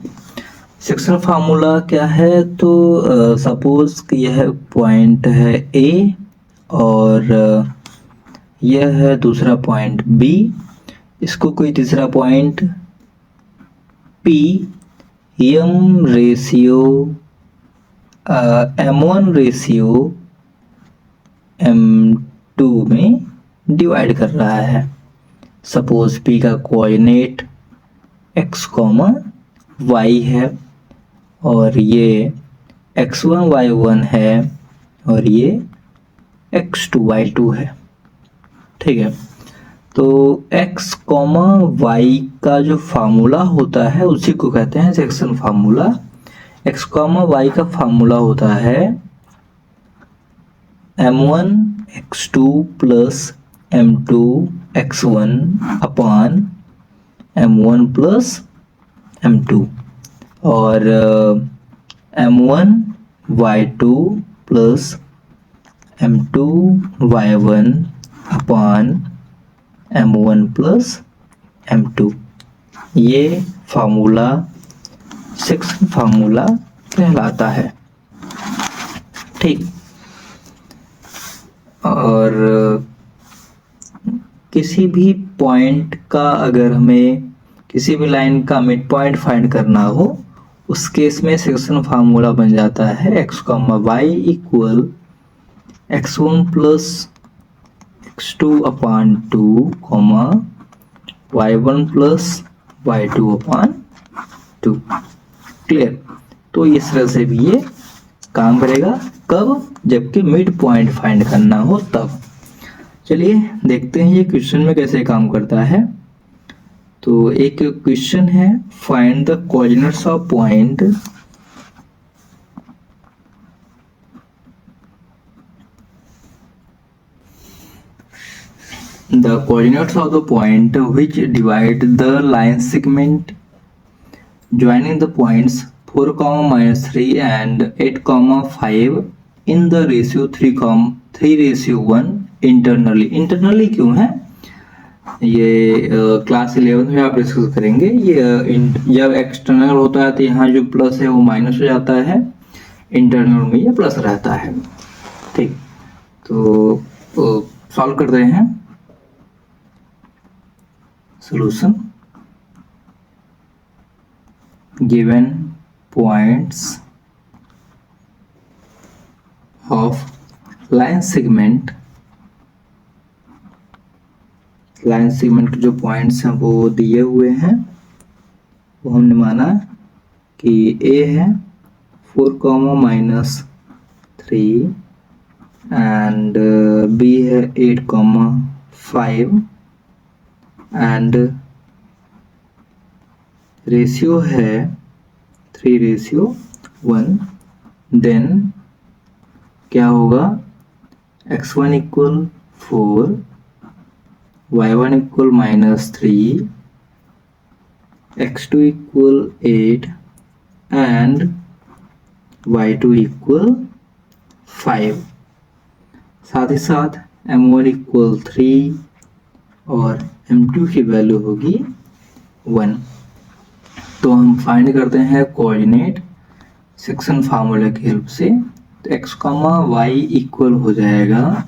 सेक्शन फार्मूला क्या है? तो सपोज कि यह पॉइंट है A और यह है दूसरा पॉइंट B, इसको कोई तीसरा point P m ratio m1 ratio m2 में डिवाइड कर रहा है। सपोज P का कोऑर्डिनेट x, y है, और ये x1 y1 है, और ये x2 y2 है। ठीक है, तो x, y का जो फार्मूला होता है उसी को कहते हैं सेक्शन फार्मूला। x, y का फार्मूला होता है m1 x2 plus m2 x1 upon m1 plus m2, और m1 y2 plus m2 y1 upon m1 plus m2। ये फार्मूला सेक्शन फार्मूला कहलाता है। ठीक। और किसी भी पॉइंट का, अगर हमें किसी भी लाइन का मिड पॉइंट फाइंड करना हो, उस केस में सेक्शन फार्मूला बन जाता है x, y equal x1 plus x2 upon 2, y1 plus y2 upon 2। Clear. तो इस तरह से भी ये काम करेगा। कब? जबकि मिड पॉइंट फाइंड करना हो तब। चलिए देखते हैं ये क्वेश्चन में कैसे काम करता है। तो एक क्वेश्चन है, find the coordinates of point which divide the line segment joining the points 4, -3 and 8, 5 in the ratio 3:1 internally क्यों है ये क्लास 11 में आप डिस्कस करेंगे। ये जब एक्सटर्नल होता है तो यहाँ जो प्लस है वो माइनस हो जाता है, इंटरनल में ये प्लस रहता है। ठीक, तो सॉल्व करते हैं। solution given points of line segment के जो पॉइंट्स हैं वो दिए हुए हैं, वो हमने माना कि A है 4,-3 एंड B है 8,5 एंड रेशियो है 3:1। देन क्या होगा, x1 equal 4, y1 equal -3, x2 equal 8 and y2 equal 5। साथ ही साथ m1 इक्वल 3 और m2 की वैल्यू होगी 1। तो हम फाइंड करते हैं कोऑर्डिनेट सेक्शन फार्मूला की हेल्प से। तो x, y इक्वल हो जाएगा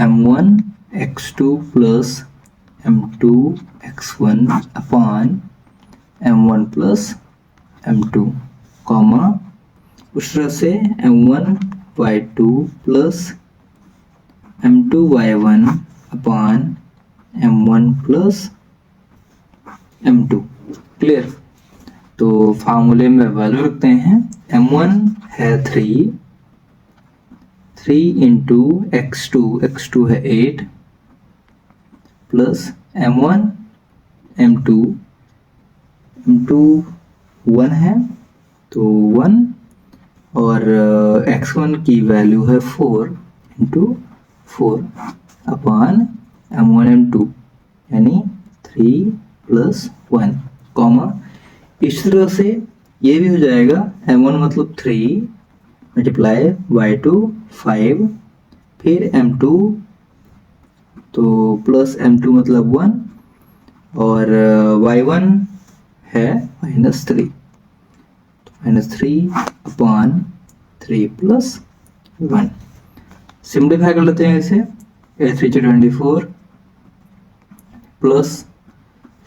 m1 x2 plus m2 x1 upon m1 plus m2, उस तरह से m1 y2 plus m2 y1 upon m1 plus m2। Clear. तो फार्मूले में वैल्यू रखते हैं। m1 है 3 इंटू x2 है 8 प्लस m1 m2 1 है तो 1 और x1 की वैल्यू है 4 इंटू 4 अपॉन m1 m2 यानी 3 प्लस 1, इस तरह से ये भी हो जाएगा m1 मतलब 3 मल्टीप्लाई y2 5 फिर m2 तो प्लस m2 मतलब 1 और y1 है -3 अपॉन 3 प्लस 1। सिंप्लीफाई कर लेते हैं इसे। 8×3 = 24 plus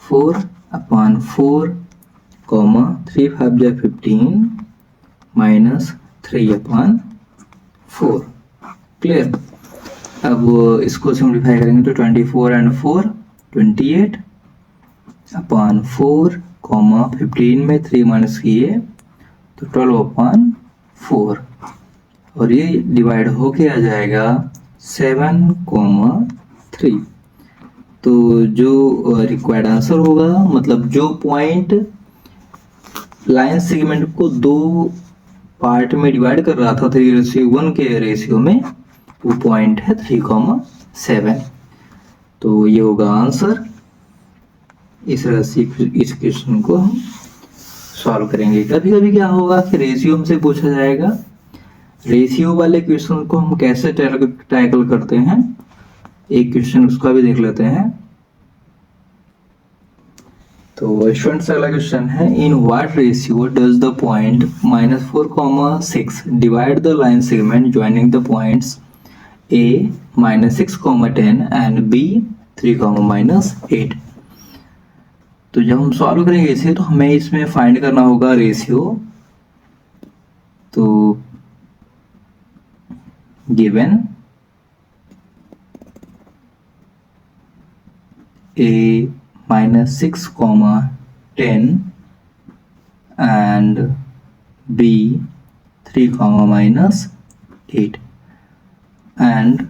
4 upon 4 3×5 = 15 minus 3 upon 4। Clear. अब इसको सिंप्लीफाई करेंगे तो 24 and 4 28 अपॉन 4 15 में 3 माइनस किए तो 12 अपॉन 4 और ये डिवाइड होके आ जाएगा 7,3। तो जो रिक्वायर्ड आंसर होगा, मतलब जो पॉइंट लाइन सेगमेंट को दो पार्ट में डिवाइड कर रहा था 3:1 के रेशियो में, वो पॉइंट है 3,7। तो ये होगा आंसर। इस तरह से इस क्वेश्चन को हम सॉल्व करेंगे। कभी कभी क्या होगा कि रेशियो हमसे पूछा जाएगा। रेशियो वाले क्वेश्चन को हम कैसे टैकल करते हैं, एक क्वेश्चन उसका भी देख लेते हैं। तो स्टूडेंट्स अगला क्वेश्चन है, in what ratio does the point -4,6 divide the line segment joining the points A -6,10 and B 3,-8। तो जब हम सॉल्व करेंगे इसे तो हमें इसमें फाइंड करना होगा रेशियो। तो given A -6,10 and B 3,-8 and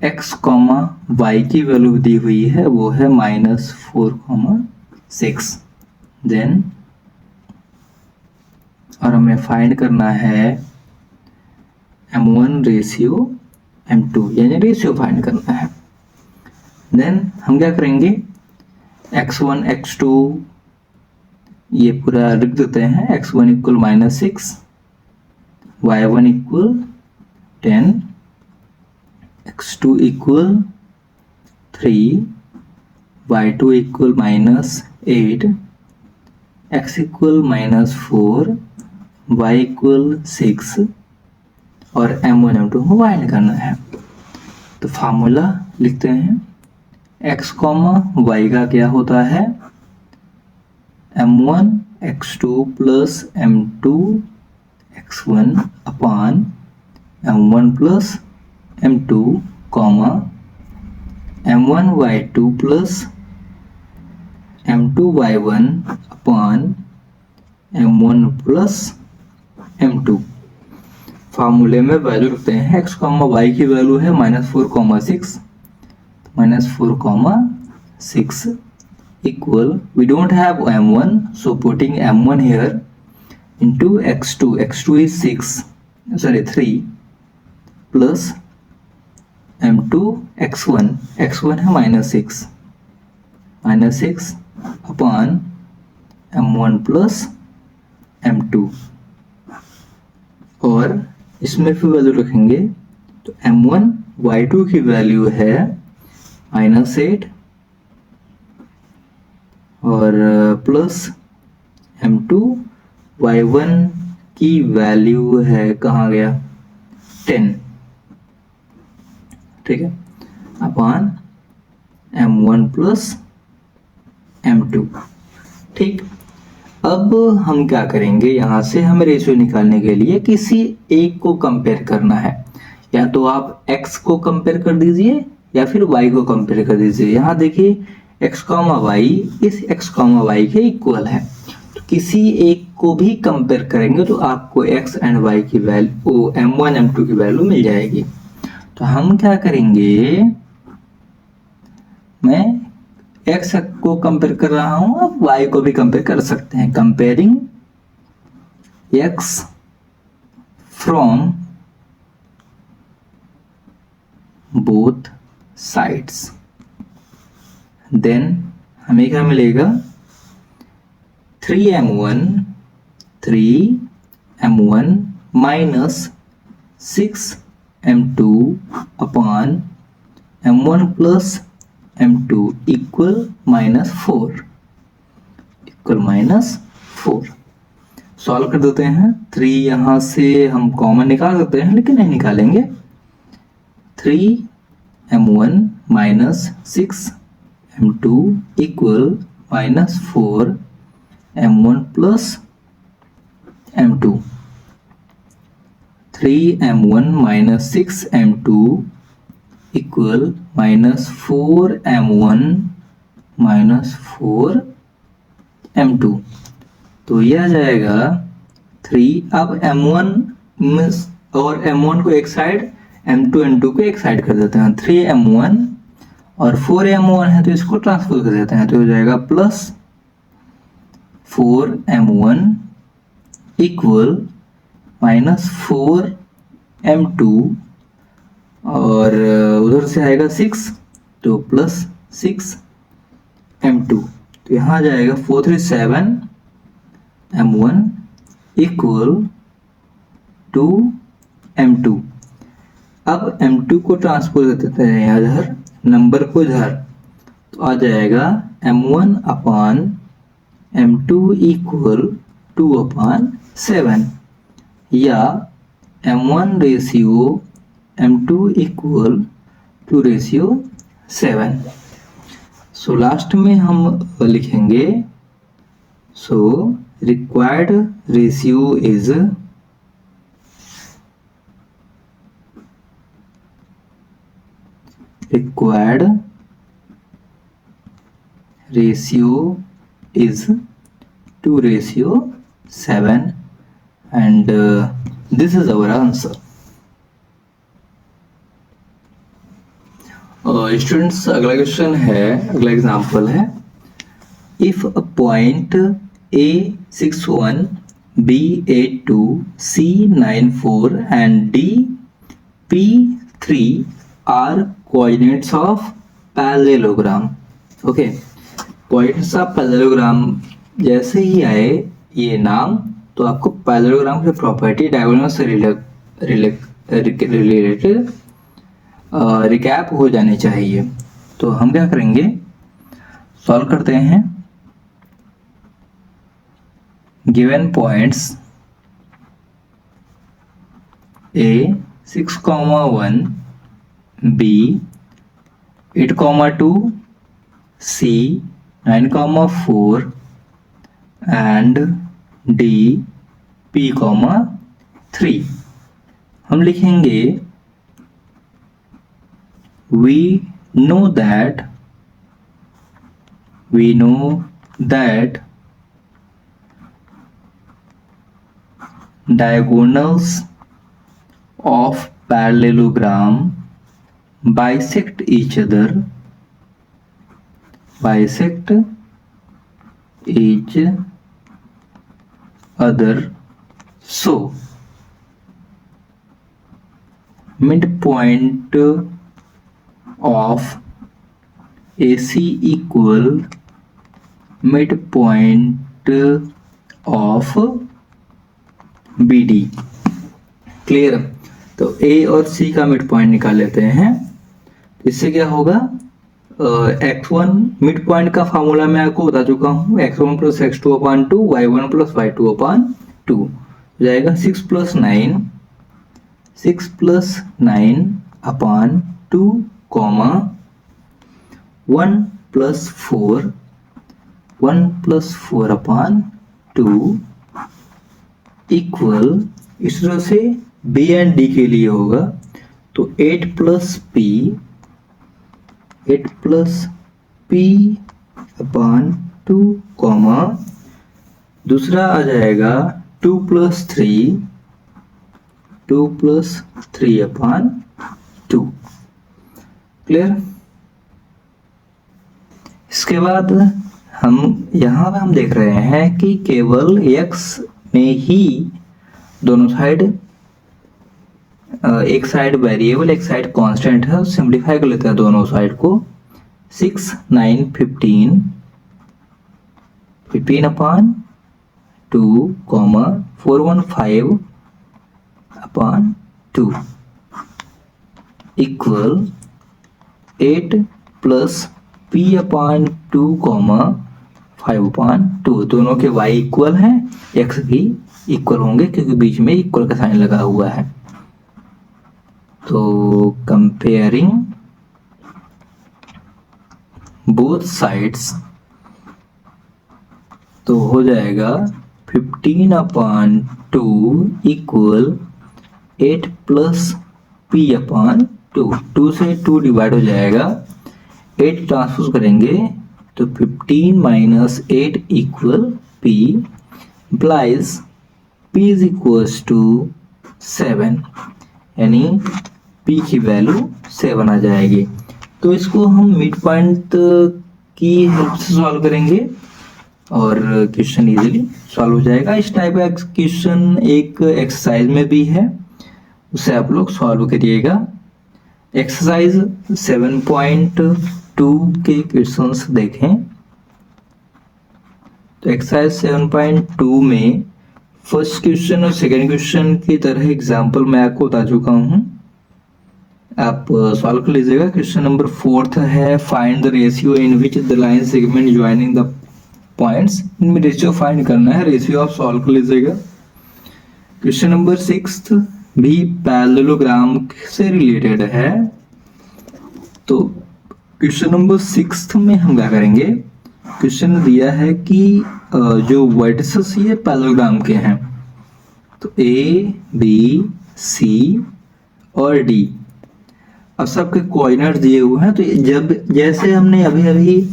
x, y की वैल्यू दी हुई है वो है -4,6। देन और हमें फाइंड करना है m1 रेशियो m2 यानी रेशियो फाइंड करना है। देन हम क्या करेंगे, x1 x2 ये पूरा लिख देते हैं। x1 equal -6, y1 equal 10, x2 equal 3, y2 equal -8, x equal -4, y equal 6 और m1 m2 को फाइंड करना है। तो फार्मूला लिखते हैं x कॉमा वाई का क्या होता है, m1 x2 plus m2 x1 अपान m1 plus m2 comma m1 y2 plus m2 y1 अपान m1 प्लस m2। फार्मूले में वैल्यू रखते हैं, x कॉमा वाई की वैल्यू है -4,6, -4,6 equal, we don't have m1, so putting m1 here into x2, x2 is 3 plus m2 x1, x1 है -6 upon m1 plus m2, और इसमें फिर वैल्यू रखेंगे तो m1 y2 की वैल्यू है -8 और प्लस m2 y1 की वैल्यू है, कहाँ गया, 10, ठीक है, अपॉन m1 प्लस m2। ठीक, अब हम क्या करेंगे, यहाँ से हमें रेशियो निकालने के लिए किसी एक को कंपेयर करना है, या तो आप x को कंपेयर कर दीजिए या फिर y को कंपेयर कर दीजिए। यहाँ देखिए x कॉमा वाई इस x कॉमा वाई के इक्वल है, तो किसी एक को भी कंपेयर करेंगे तो आपको x एंड y की वैल्यू m1 m2 की वैल्यू मिल जाएगी। तो हम क्या करेंगे, मैं x को कंपेयर कर रहा हूं, आप y को भी कंपेयर कर सकते हैं। Comparing x from both sides, then हमें क्या मिलेगा, 3m1 minus 6m2 upon m1 plus m2 equal -4 solve कर देते हैं। 3 यहाँ से हम कॉमन निकाल सकते हैं लेकिन नहीं निकालेंगे। 3m1 minus 6m2 equal -4m1 plus m2। 3m1 minus 6m2 equal -4m1 minus 4m2, तो यह आ जाएगा 3। अब m1 और m1 को एक साइड, m2 m2 को एक साइड कर देते हैं। 3m1 और 4m1 है तो इसको ट्रांसफर कर देते हैं, तो हो जाएगा प्लस 4m1 इक्वल -4m2 और उधर से आएगा 6 तो प्लस 6m2, तो यहाँ आ जाएगा 437m1 इक्वल 2m2। अब m2 को ट्रांसपोज देते हैं यहाँ इधर, नंबर को इधर, तो आ जाएगा m1 अपान m2 इक्वल 2/7 या m1 ratio m2 equal 2:7। So last में हम लिखेंगे, so required ratio is required ratio is 2:7 and this is our answer. Students अगला क्वेश्चन है, अगला एग्जांपल है, if a point A61 B82 C94 and D P3 are coordinates of parallelogram. Okay, coordinates of parallelogram जैसे ही आए ये नाम तो आपको पैरेललोग्राम की प्रॉपर्टी डायगोनल से रिलेटेड रिकैप हो जानी चाहिए। तो हम क्या करेंगे, सॉल्व करते हैं। Given points A 6,1 B 8,2 C 9,4 and D P, 3। हम लिखेंगे we know that diagonals of parallelogram bisect each other, so midpoint of AC equal midpoint of BD। Clear? तो A और C का मिड पॉइंट निकाल लेते हैं। इससे क्या होगा, x1 मिड पॉइंट का फार्मूला मैं आपको बता चुका हूँ, x1 प्लस x2 अपान 2, y1 प्लस y2 अपान 2 हो जाएगा 6 प्लस 9 अपान 2, 1 प्लस 4 अपान 2 इक्वल, इस तरह से B एंड D के लिए होगा तो 8 प्लस P अपान 2, दूसरा आ जाएगा 2 प्लस 3 अपान 2। क्लियर? इसके बाद हम यहाँ पे हम देख रहे हैं कि केवल x में ही दोनों साइड, एक साइड वेरिएबल एक साइड कांस्टेंट है। सिंपलीफाई कर लेते हैं दोनों साइड को, 6 9 15 अपान 2, 4 1 5 अपान 2 इक्वल 8 प्लस P अपान 2, 5 अपान 2। दोनों के y इक्वल हैं, x भी इक्वल होंगे क्योंकि बीच में इक्वल का साइन लगा हुआ है। तो कंपेयरिंग बोथ साइड्स, तो हो जाएगा 15 अपान 2 इक्वल 8 प्लस P अपान 2। 2 से 2 डिवाइड हो जाएगा, 8 ट्रांसपोज करेंगे तो 15 minus 8 equal P, implies P is equals to 7, यानी P की वैल्यू 7 आ जाएगी। तो इसको हम मिड पॉइंट की हेल्प से सॉल्व करेंगे और क्वेश्चन इजीली सॉल्व हो जाएगा। इस टाइप का क्वेश्चन एक एक्सरसाइज में भी है, उसे आप लोग सॉल्व करिएगा। एक्सरसाइज 7.2 के क्वेश्चंस देखें। तो एक्सरसाइज 7.2 में फर्स्ट क्वेश्चन और सेकंड क्वेश्चन की तरह एग्जांपल मैं आपको बता चुका हूं, आप सॉल्व कर लीजिएगा। क्वेश्चन नंबर 4 है, find the ratio in which the line segment joining the points. इनमें रेशियो फाइंड करना है, रेशियो आप सॉल्व कर लीजिएगा। क्वेश्चन नंबर 6 भी पैरेललोग्राम से रिलेटेड है। तो क्वेश्चन नंबर 6 में हम क्या करेंगे, क्वेश्चन दिया है कि जो वर्टिसेस ये पैरेललोग्राम के हैं, तो A, B, C और D, अब सबके कोऑर्डिनेट्स दिए हुए हैं। तो जब जैसे हमने अभी अभी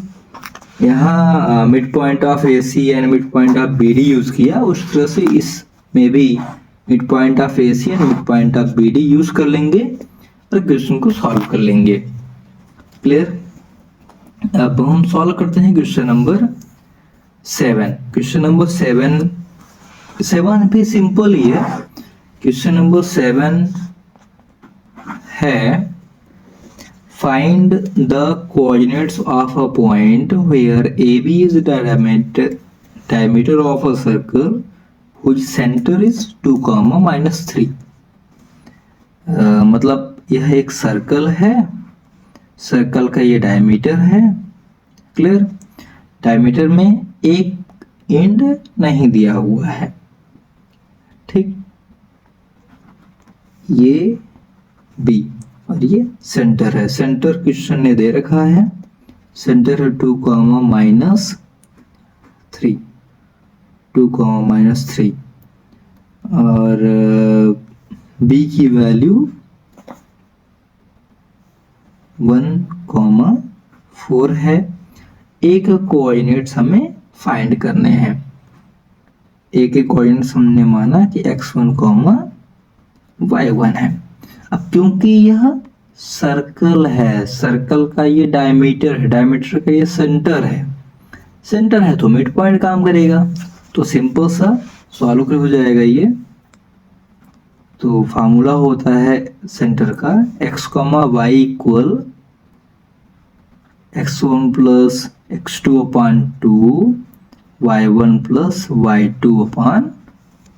यहाँ mid point of AC and mid point of BD use किया, उस तरह से इसमें भी mid point of AC and mid point of BD use कर लेंगे और क्वेश्चन को सॉल्व कर लेंगे। क्लियर? अब हम सॉल्व करते हैं क्वेश्चन नंबर 7। क्वेश्चन नंबर 7 भी सिंपल ही है। क्वेश्चन नंबर 7 है, find the coordinates of a point where AB is diameter of a circle whose center is 2, -3। मतलब यह एक सर्कल है, सर्कल का ये डायमीटर है। क्लियर? डायमीटर में एक एंड नहीं दिया हुआ है, ठीक, ये B और ये सेंटर है। सेंटर क्वेश्चन ने दे रखा है, सेंटर है 2 कॉमा माइनस 3, 2 कॉमा माइनस 3, और b की वैल्यू 1,4 है। एक कोऑर्डिनेट्स हमें फाइंड करने हैं। एक कोऑर्डिनेट्स हमने माना कि x1, y1 है। अब क्योंकि यह सर्कल है, सर्कल का ये डायमीटर है, डायमीटर का ये सेंटर है, सेंटर है तो मिड पॉइंट काम करेगा। तो सिंपल सा सॉल्व कर हो जाएगा ये। तो फार्मूला होता है सेंटर का x, y equal x1 plus x2 upon 2, y1 plus y2 upon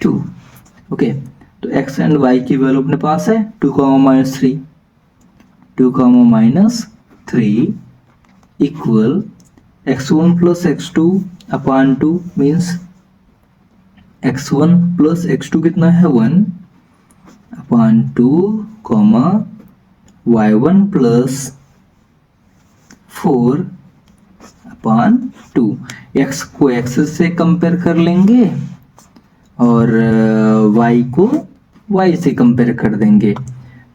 2। Okay, तो x एंड y की वैल्यू अपने पास है 2 minus 3, 2 minus 3 equal x1 plus x2 upon 2 means x1 plus x2 कितना है 1 upon 2, y1 plus 4 upon 2। x को x से compare कर लेंगे और y को y से कंपेयर कर देंगे।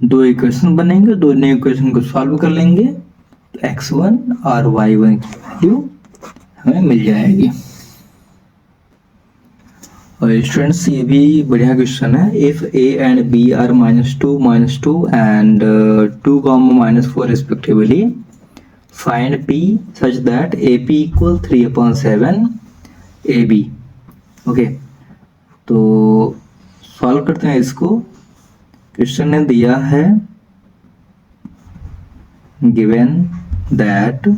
दो इक्वेशन बनेंगे, दोनों इक्वेशन को सॉल्व कर लेंगे तो x1 और y1 की वैल्यू हमें मिल जाएगी। और स्टूडेंट्स ये भी बढ़िया क्वेश्चन है। If a and b are -2 and 2, -4 respectively, find p such that AP equal 3/7 AB। Okay, तो सॉल्व करते हैं इसको। क्वेश्चन ने दिया है given that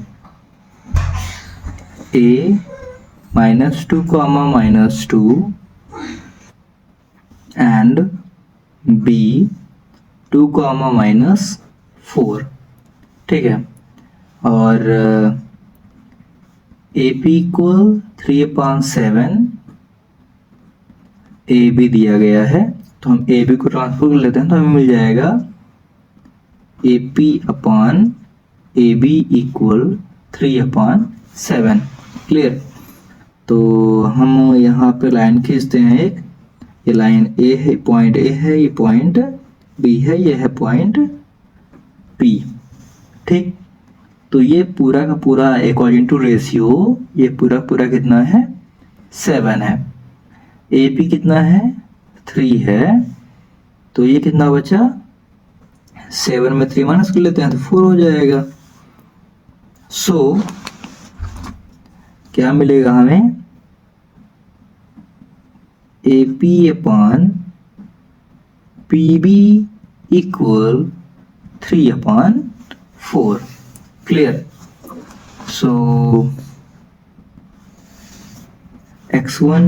a -2, -2 and b 2, -4। ठीक है, और AP इक्वल 3/7 AB दिया गया है। तो हम AB को ट्रांसफर कर लेते हैं तो हमें मिल जाएगा AP upon AB equal 3/7। Clear. तो हम यहाँ पे लाइन खींचते हैं एक, ये लाइन A है, पॉइंट A है, ये पॉइंट B है, ये है पॉइंट P। ठीक, तो ये पूरा का पूरा अकॉर्डिंग टू रेशियो ये पूरा पूरा कितना है 7 है। AP कितना है 3 है, तो ये कितना बचा 7 में 3 माइनस कर लेते हैं तो 4 हो जाएगा। सो क्या मिलेगा हमें AP upon PB equal 3/4। Clear. So x1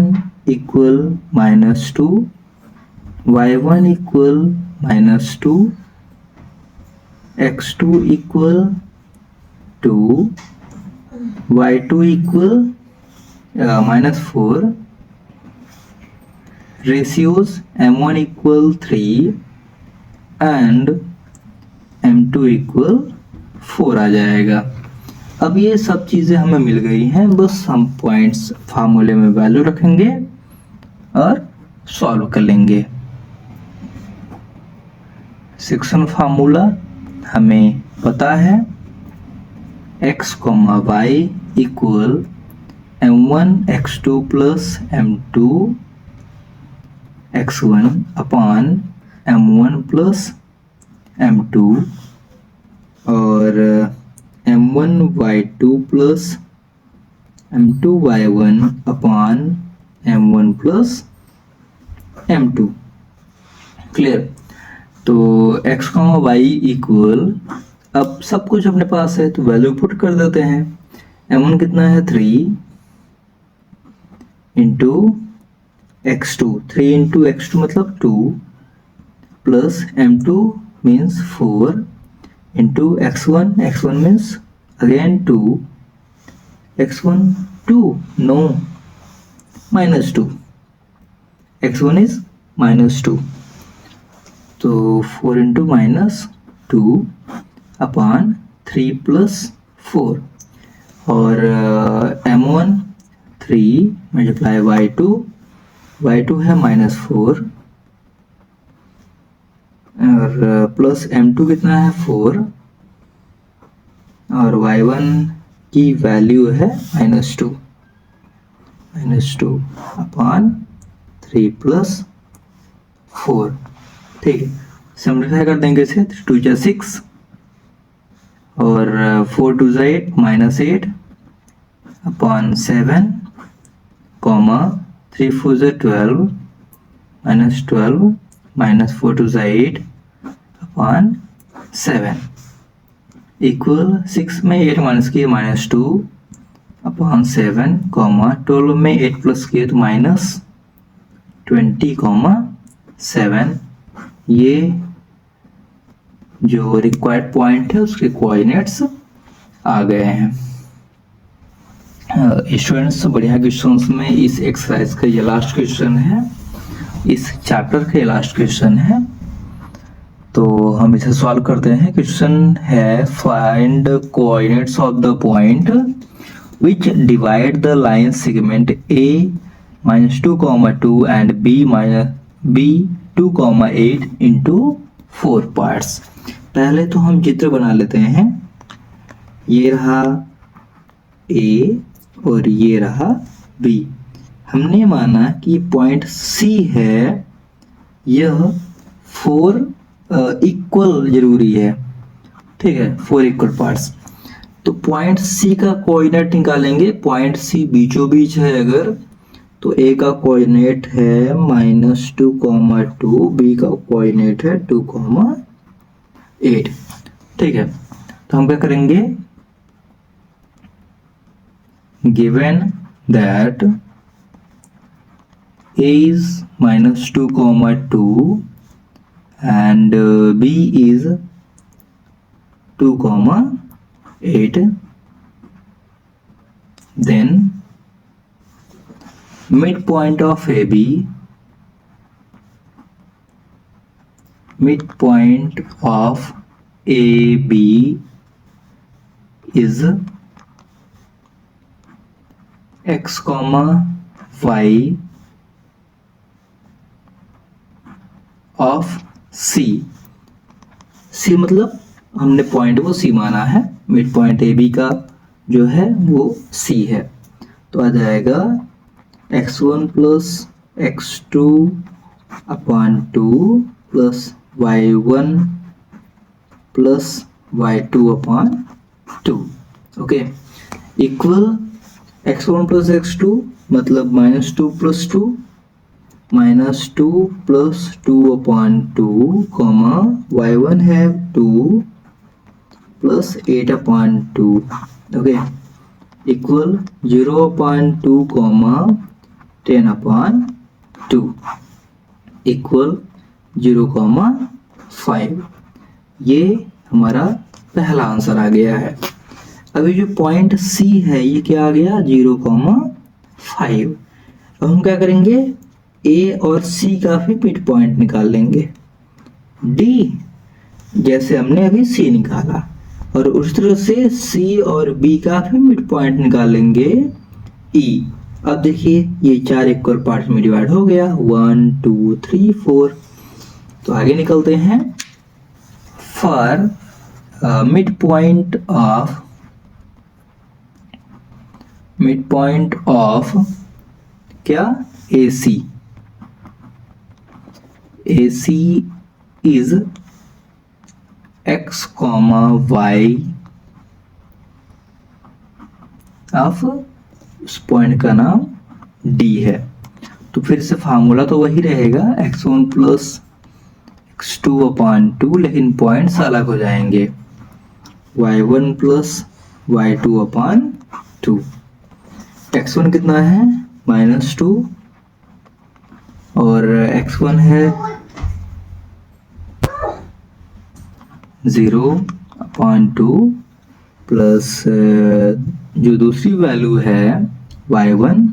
equal -2, y1 equal -2, x2 equal 2, y2 equal -4। Ratios m1 equal 3 and m2 equal 4 आ जाएगा। अब ये सब चीजें हमें मिल गई हैं, बस हम पॉइंट्स फार्मूले में वैल्यू रखेंगे और सॉल्व कर लेंगे। सेक्शन फार्मूला हमें पता है x, y equal m1 x2 plus m2 x1 upon m1 plus m2 और m1 y2 plus m2 y1 upon m1 plus m2। Clear. तो x, y इक्वल, अब सब कुछ अपने पास है तो वैल्यू पुट कर देते हैं। m1 कितना है 3 इंटू x2, 3 इंटू x2 मतलब 2 plus m2 means 4 into x1, x1 means again 2, x1 2, no, -2, x1 is -2, तो 4 into -2 upon 3 plus 4, और m1 3 मल्टीप्लाई y2 है -4 और प्लस m2 कितना है 4 और y1 की वैल्यू है -2 अपॉन 3 + 4। ठीक है, सिंप्लीफाई कर देंगे इसे। 2 × 6 और 4 2 8 -8 अपॉन 7 कॉमा 3 4 12 -12 -4 2 8 अपॉन 7 इक्वल 6 में 8 माइनस किए -2 अपॉन 7 कॉमा 12 में 8 प्लस किए तो -20 7। ये जो रिक्वायर्ड पॉइंट है उसके कोऑर्डिनेट्स आ गए हैं। स्टूडेंट्स, बढ़िया क्वेश्चंस में इस एक्सरसाइज का ये लास्ट क्वेश्चन है, इस चैप्टर का लास्ट क्वेश्चन है। तो हम इसे सॉल्व करते हैं। क्वेश्चन है find coordinates of the point which divide the line segment a -2, and b 2, 8 into 4 parts. पहले तो हम चित्र बना लेते हैं। ये रहा a और ये रहा b। हमने माना कि पॉइंट c है, यह 4 इक्वल जरूरी है। ठीक है, 4 इक्वल पार्ट्स। तो पॉइंट c का कोऑर्डिनेट निकालेंगे। पॉइंट c बीचों बीच है अगर, तो a का कोऑर्डिनेट है -2, 2, b का कोऑर्डिनेट है 2, 8। ठीक है, तो हम क्या करेंगे, given that a is -2, 2 and b is 2, 8, then midpoint of AB is x, y of C मतलब हमने पॉइंट को C माना है। मिड पॉइंट AB का जो है वो C है। तो आ जाएगा x1 + x2 upon 2 plus y1 + y2 upon 2। Okay, equal x1 + x2 मतलब -2 + 2 -2 + 2 अपॉन 2 y1 है 2 + 8 upon 2। Okay, equal 0.2, 10 upon 2 equal 0,5। ये हमारा पहला आंसर आ गया है। अभी जो पॉइंट C है ये क्या आ गया, 0,5। अब हम क्या करेंगे, A और C का भी मिड पॉइंट निकाल लेंगे। D जैसे हमने अभी C निकाला, और उस तरह से C और B का भी मिड पॉइंट निकालेंगे E। अब देखिए ये 4 इक्वल पार्ट्स में डिवाइड हो गया, 1 2 3 4। तो आगे निकलते हैं। फॉर मिड पॉइंट ऑफ क्या, AC is x, y of उस पॉइंट का नाम D है। तो फिर से फार्मूला तो वही रहेगा, x1 + x2 अपॉन 2, लेकिन पॉइंट्स अलग हो जाएंगे, y1 + y2 अपॉन 2। x1 कितना है, -2 और x1 है 0/2 प्लस जो दूसरी वैल्यू है y1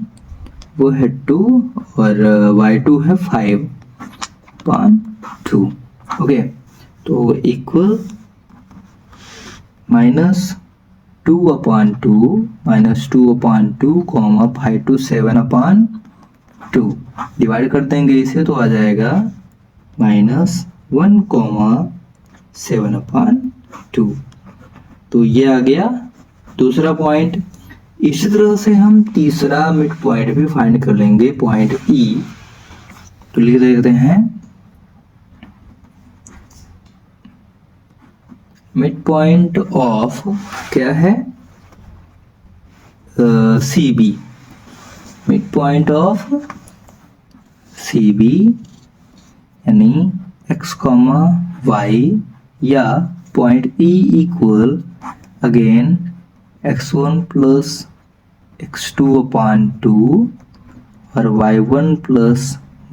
वो है 2 और y2 है 5/2। ओके, तो इक्वल 2/2 -2/2 कॉमा 5 to 7/2 डिवाइड कर देंगे इसे तो आ जाएगा -1, 7/2। तो ये आ गया दूसरा पॉइंट। इसी तरह से हम तीसरा मिड पॉइंट भी फाइंड कर लेंगे, पॉइंट ई। तो लिख देते हैं मिड पॉइंट ऑफ क्या है, C B. Mid point of C B यानी x, y या point E equal again x1 plus x2/2 और y1 plus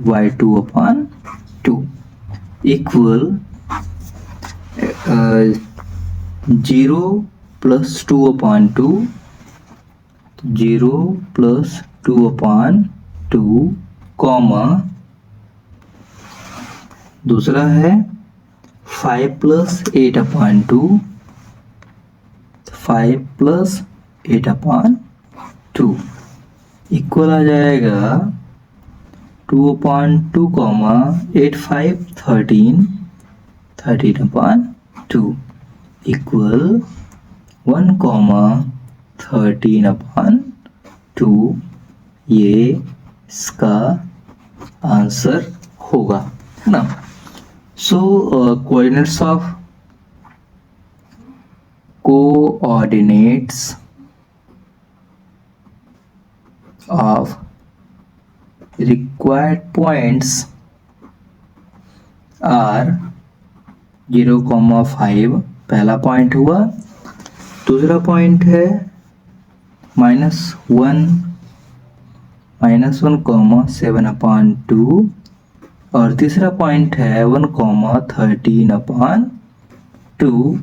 y2/2 equal 0 plus 2/2, 0 plus 2/2 comma दूसरा है 5 प्लस 8/2, 5 प्लस 8/2 इक्वल आ जाएगा 2/2 कॉमा 8 5 13, 13/2 इक्वल 1, 13/2। ये इसका आंसर होगा, है ना। So coordinates of required points are 0, 5 पहला पॉइंट हुआ। दूसरा पॉइंट है -1, -1, 7/2 और तीसरा पॉइंट है 1, 13/2।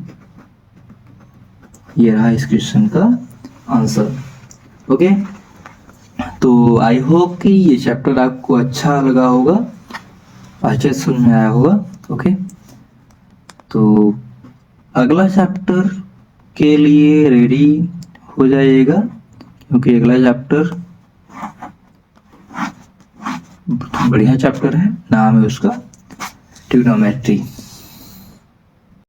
ये रहा इस क्वेश्चन का आंसर। ओके, तो आई होप कि ये चैप्टर आपको अच्छा लगा होगा, अच्छे समझ में आया होगा। ओके, तो अगला चैप्टर के लिए रेडी हो जाइएगा, क्योंकि अगला चैप्टर बढ़िया चैप्टर है, नाम है उसका ट्रिग्नोमेट्री।